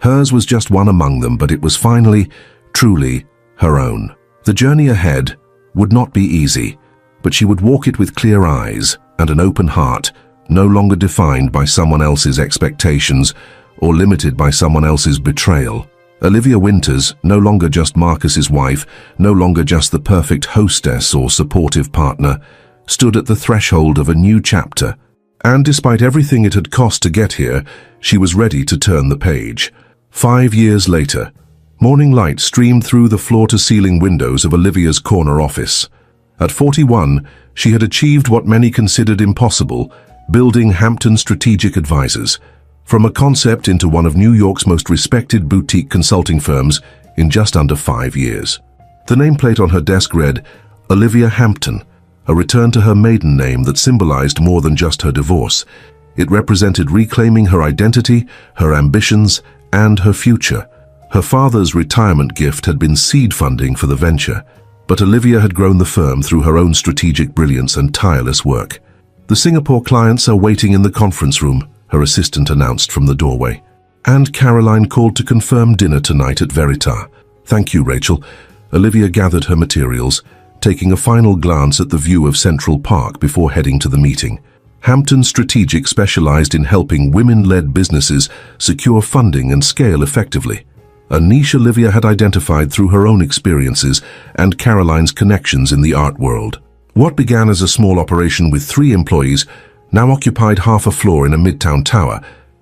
Hers was just one among them, but it was finally, truly, her own. The journey ahead would not be easy, but she would walk it with clear eyes and an open heart, no longer defined by someone else's expectations or limited by someone else's betrayal. Olivia Winters, no longer just Marcus's wife, no longer just the perfect hostess or supportive partner, stood at the threshold of a new chapter. And despite everything it had cost to get here, she was ready to turn the page. 5 years later, morning light streamed through the floor-to-ceiling windows of Olivia's corner office. At 41, she had achieved what many considered impossible, building Hampton Strategic Advisors, from a concept into one of New York's most respected boutique consulting firms in just under 5 years. The nameplate on her desk read, Olivia Hampton, a return to her maiden name that symbolized more than just her divorce. It represented reclaiming her identity, her ambitions, and her future. Her father's retirement gift had been seed funding for the venture, but Olivia had grown the firm through her own strategic brilliance and tireless work. The Singapore clients are waiting in the conference room, her assistant announced from the doorway. And Caroline called to confirm dinner tonight at Veritas. Thank you, Rachel. Olivia gathered her materials, taking a final glance at the view of Central Park before heading to the meeting. Hampton Strategic specialized in helping women-led businesses secure funding and scale effectively, a niche Olivia had identified through her own experiences and Caroline's connections in the art world. What began as a small operation with 3 employees now occupied half a floor in a midtown tower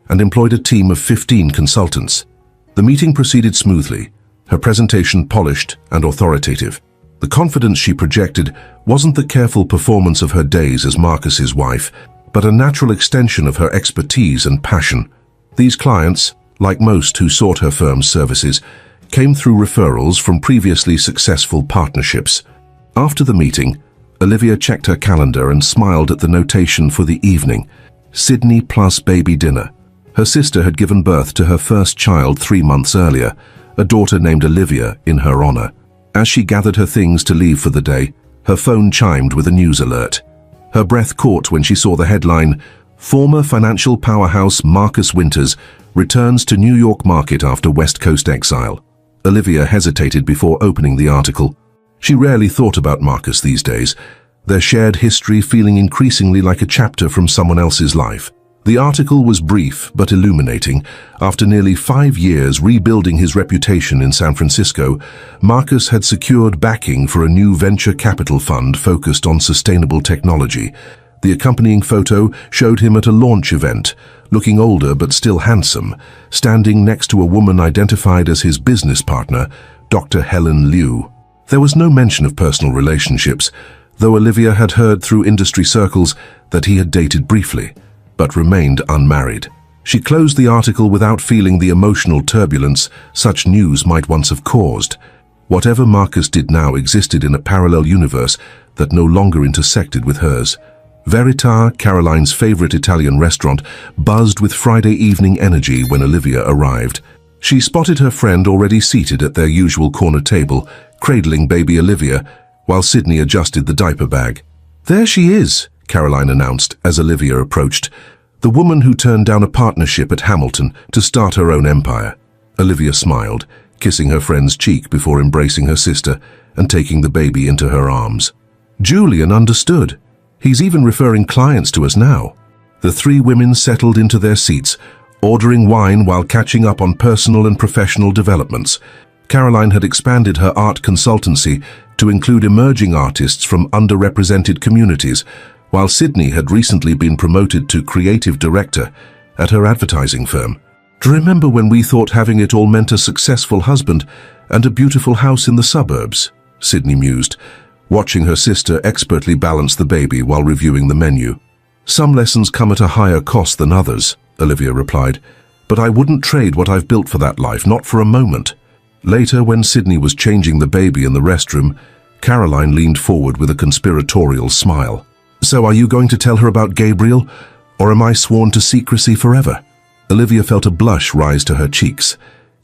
and employed a team of 15 consultants. The meeting proceeded smoothly, her presentation polished and authoritative. The confidence she projected wasn't the careful performance of her days as Marcus's wife, but a natural extension of her expertise and passion. These clients, like most who sought her firm's services, came through referrals from previously successful partnerships. After the meeting, Olivia checked her calendar and smiled at the notation for the evening: Sydney plus baby dinner. Her sister had given birth to her first child 3 months earlier, a daughter named Olivia in her honor. As she gathered her things to leave for the day, her phone chimed with a news alert. Her breath caught when she saw the headline, "Former financial powerhouse Marcus Winters returns to New York market after West Coast exile." Olivia hesitated before opening the article. She rarely thought about Marcus these days, their shared history feeling increasingly like a chapter from someone else's life. The article was brief but illuminating. After nearly 5 years rebuilding his reputation in San Francisco, Marcus had secured backing for a new venture capital fund focused on sustainable technology. The accompanying photo showed him at a launch event, looking older but still handsome, standing next to a woman identified as his business partner, Dr. Helen Liu. There was no mention of personal relationships, though Olivia had heard through industry circles that he had dated briefly, but remained unmarried. She closed the article without feeling the emotional turbulence such news might once have caused. Whatever Marcus did now existed in a parallel universe that no longer intersected with hers. Veritas, Caroline's favorite Italian restaurant, buzzed with Friday evening energy when Olivia arrived. She spotted her friend already seated at their usual corner table, cradling baby Olivia, while Sydney adjusted the diaper bag. "There she is," Caroline announced as Olivia approached, "the woman who turned down a partnership at Hamilton to start her own empire." Olivia smiled, kissing her friend's cheek before embracing her sister and taking the baby into her arms. Julian understood. He's even referring clients to us now. The 3 women settled into their seats, ordering wine while catching up on personal and professional developments. Caroline had expanded her art consultancy to include emerging artists from underrepresented communities, while Sydney had recently been promoted to creative director at her advertising firm. "Do you remember when we thought having it all meant a successful husband and a beautiful house in the suburbs?" Sydney mused, watching her sister expertly balance the baby while reviewing the menu. "Some lessons come at a higher cost than others," Olivia replied, "but I wouldn't trade what I've built for that life, not for a moment." Later, when Sydney was changing the baby in the restroom, Caroline leaned forward with a conspiratorial smile. "So are you going to tell her about Gabriel, or am I sworn to secrecy forever?" Olivia felt a blush rise to her cheeks.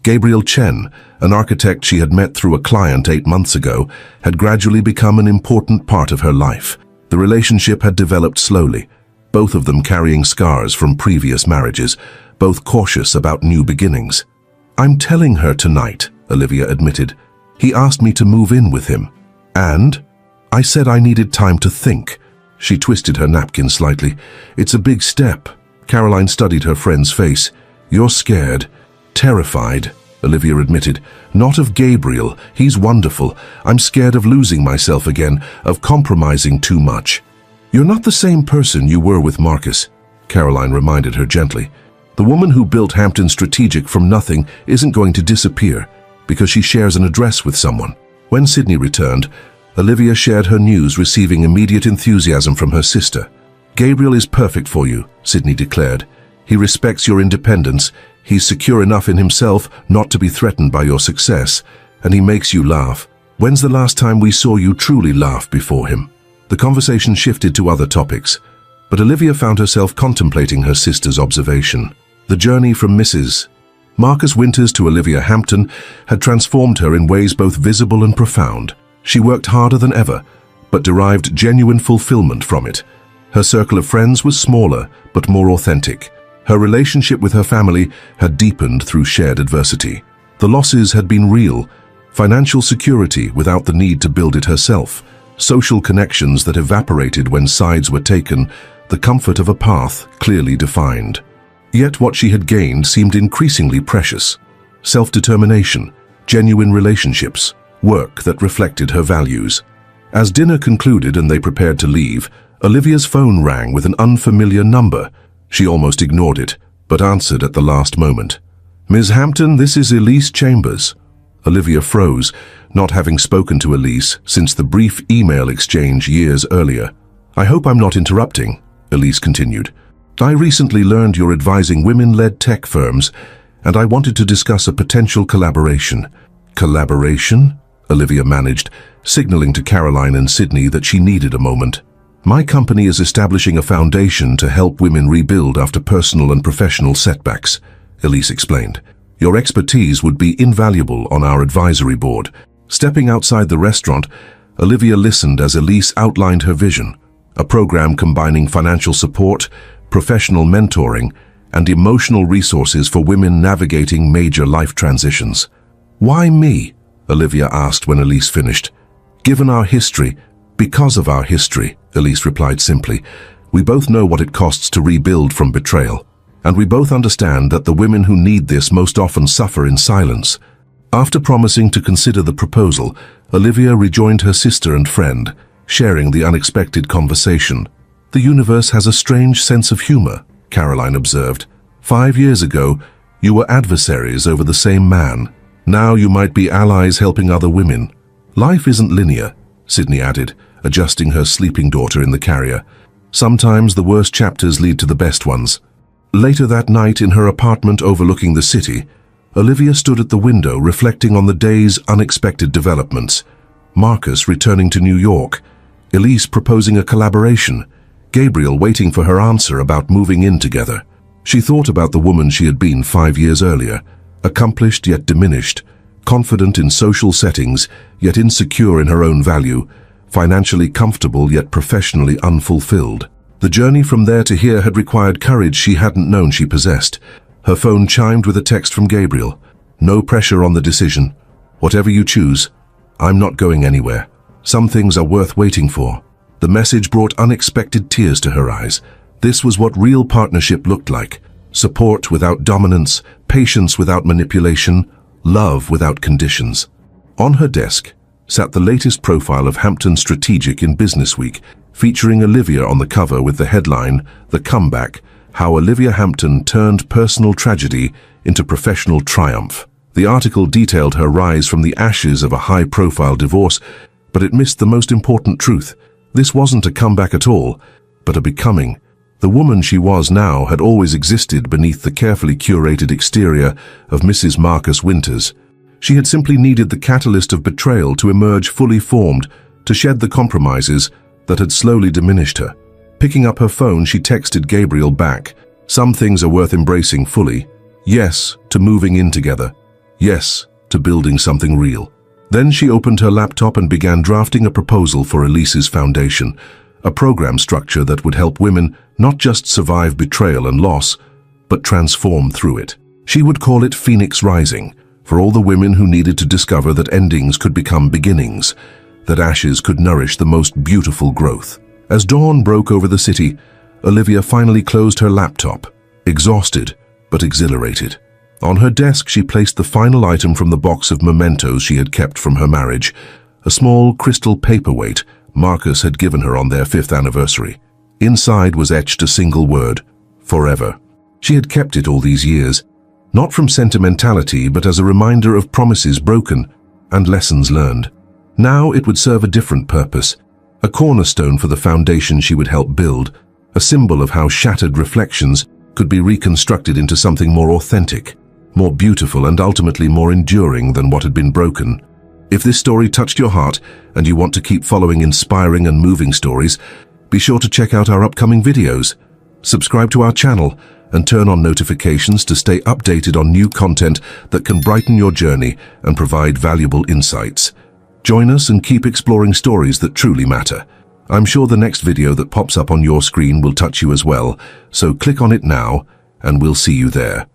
Gabriel Chen, an architect she had met through a client 8 months ago, had gradually become an important part of her life. The relationship had developed slowly, both of them carrying scars from previous marriages, both cautious about new beginnings. "I'm telling her tonight," Olivia admitted. "He asked me to move in with him. And I said I needed time to think." She twisted her napkin slightly. "It's a big step." Caroline studied her friend's face. "You're scared." "Terrified," Olivia admitted. "Not of Gabriel. He's wonderful. I'm scared of losing myself again, of compromising too much." "You're not the same person you were with Marcus," Caroline reminded her gently. "The woman who built Hampton Strategic from nothing isn't going to disappear because she shares an address with someone." When Sydney returned, Olivia shared her news, receiving immediate enthusiasm from her sister. "Gabriel is perfect for you," Sydney declared. "He respects your independence, he's secure enough in himself not to be threatened by your success, and he makes you laugh. When's the last time we saw you truly laugh before him?" The conversation shifted to other topics, but Olivia found herself contemplating her sister's observation. The journey from Mrs. Marcus Winters to Olivia Hampton had transformed her in ways both visible and profound. She worked harder than ever, but derived genuine fulfillment from it. Her circle of friends was smaller, but more authentic. Her relationship with her family had deepened through shared adversity. The losses had been real: financial security without the need to build it herself, social connections that evaporated when sides were taken, the comfort of a path clearly defined. Yet what she had gained seemed increasingly precious: self-determination, genuine relationships, work that reflected her values. As dinner concluded and they prepared to leave, Olivia's phone rang with an unfamiliar number. She almost ignored it, but answered at the last moment. "Ms. Hampton, this is Elise Chambers." Olivia froze, not having spoken to Elise since the brief email exchange years earlier. "I hope I'm not interrupting," Elise continued. "I recently learned you're advising women-led tech firms, and I wanted to discuss a potential collaboration." "Collaboration?" Olivia managed, signaling to Caroline and Sydney that she needed a moment. "My company is establishing a foundation to help women rebuild after personal and professional setbacks," Elise explained. "Your expertise would be invaluable on our advisory board." Stepping outside the restaurant, Olivia listened as Elise outlined her vision: a program combining financial support, professional mentoring, and emotional resources for women navigating major life transitions. "Why me?" Olivia asked when Elise finished. "Given our history, because of our history," Elise replied simply. "We both know what it costs to rebuild from betrayal, and we both understand that the women who need this most often suffer in silence." After promising to consider the proposal, Olivia rejoined her sister and friend, sharing the unexpected conversation. "The universe has a strange sense of humor," Caroline observed. "5 years ago, you were adversaries over the same man. Now you might be allies helping other women." "Life isn't linear," Sydney added, adjusting her sleeping daughter in the carrier. "Sometimes the worst chapters lead to the best ones." Later that night, in her apartment overlooking the city, Olivia stood at the window reflecting on the day's unexpected developments. Marcus returning to New York, Elise proposing a collaboration, Gabriel waiting for her answer about moving in together. She thought about the woman she had been 5 years earlier, accomplished yet diminished, confident in social settings yet insecure in her own value, financially comfortable yet professionally unfulfilled. The journey from there to here had required courage she hadn't known she possessed. Her phone chimed with a text from Gabriel. "No pressure on the decision. Whatever you choose, I'm not going anywhere. Some things are worth waiting for." The message brought unexpected tears to her eyes. This was what real partnership looked like: support without dominance, patience without manipulation, love without conditions. On her desk sat the latest profile of Hampton Strategic in Business Week, featuring Olivia on the cover with the headline, "The Comeback: How Olivia Hampton Turned Personal Tragedy into Professional Triumph." The article detailed her rise from the ashes of a high-profile divorce, but it missed the most important truth. This wasn't a comeback at all, but a becoming. The woman she was now had always existed beneath the carefully curated exterior of Mrs. Marcus Winters. She had simply needed the catalyst of betrayal to emerge fully formed, to shed the compromises that had slowly diminished her. Picking up her phone, she texted Gabriel back. "Some things are worth embracing fully. Yes, to moving in together. Yes, to building something real." Then she opened her laptop and began drafting a proposal for Elise's foundation, a program structure that would help women not just survive betrayal and loss, but transform through it. She would call it Phoenix Rising, for all the women who needed to discover that endings could become beginnings, that ashes could nourish the most beautiful growth. As dawn broke over the city, Olivia finally closed her laptop, exhausted but exhilarated. On her desk, she placed the final item from the box of mementos she had kept from her marriage, a small crystal paperweight Marcus had given her on their 5th anniversary. Inside was etched a single word: forever. She had kept it all these years, not from sentimentality, but as a reminder of promises broken and lessons learned. Now it would serve a different purpose, a cornerstone for the foundation she would help build, a symbol of how shattered reflections could be reconstructed into something more authentic, more beautiful, and ultimately more enduring than what had been broken. If this story touched your heart and you want to keep following inspiring and moving stories, be sure to check out our upcoming videos. Subscribe to our channel and turn on notifications to stay updated on new content that can brighten your journey and provide valuable insights. Join us and keep exploring stories that truly matter. I'm sure the next video that pops up on your screen will touch you as well, so click on it now and we'll see you there.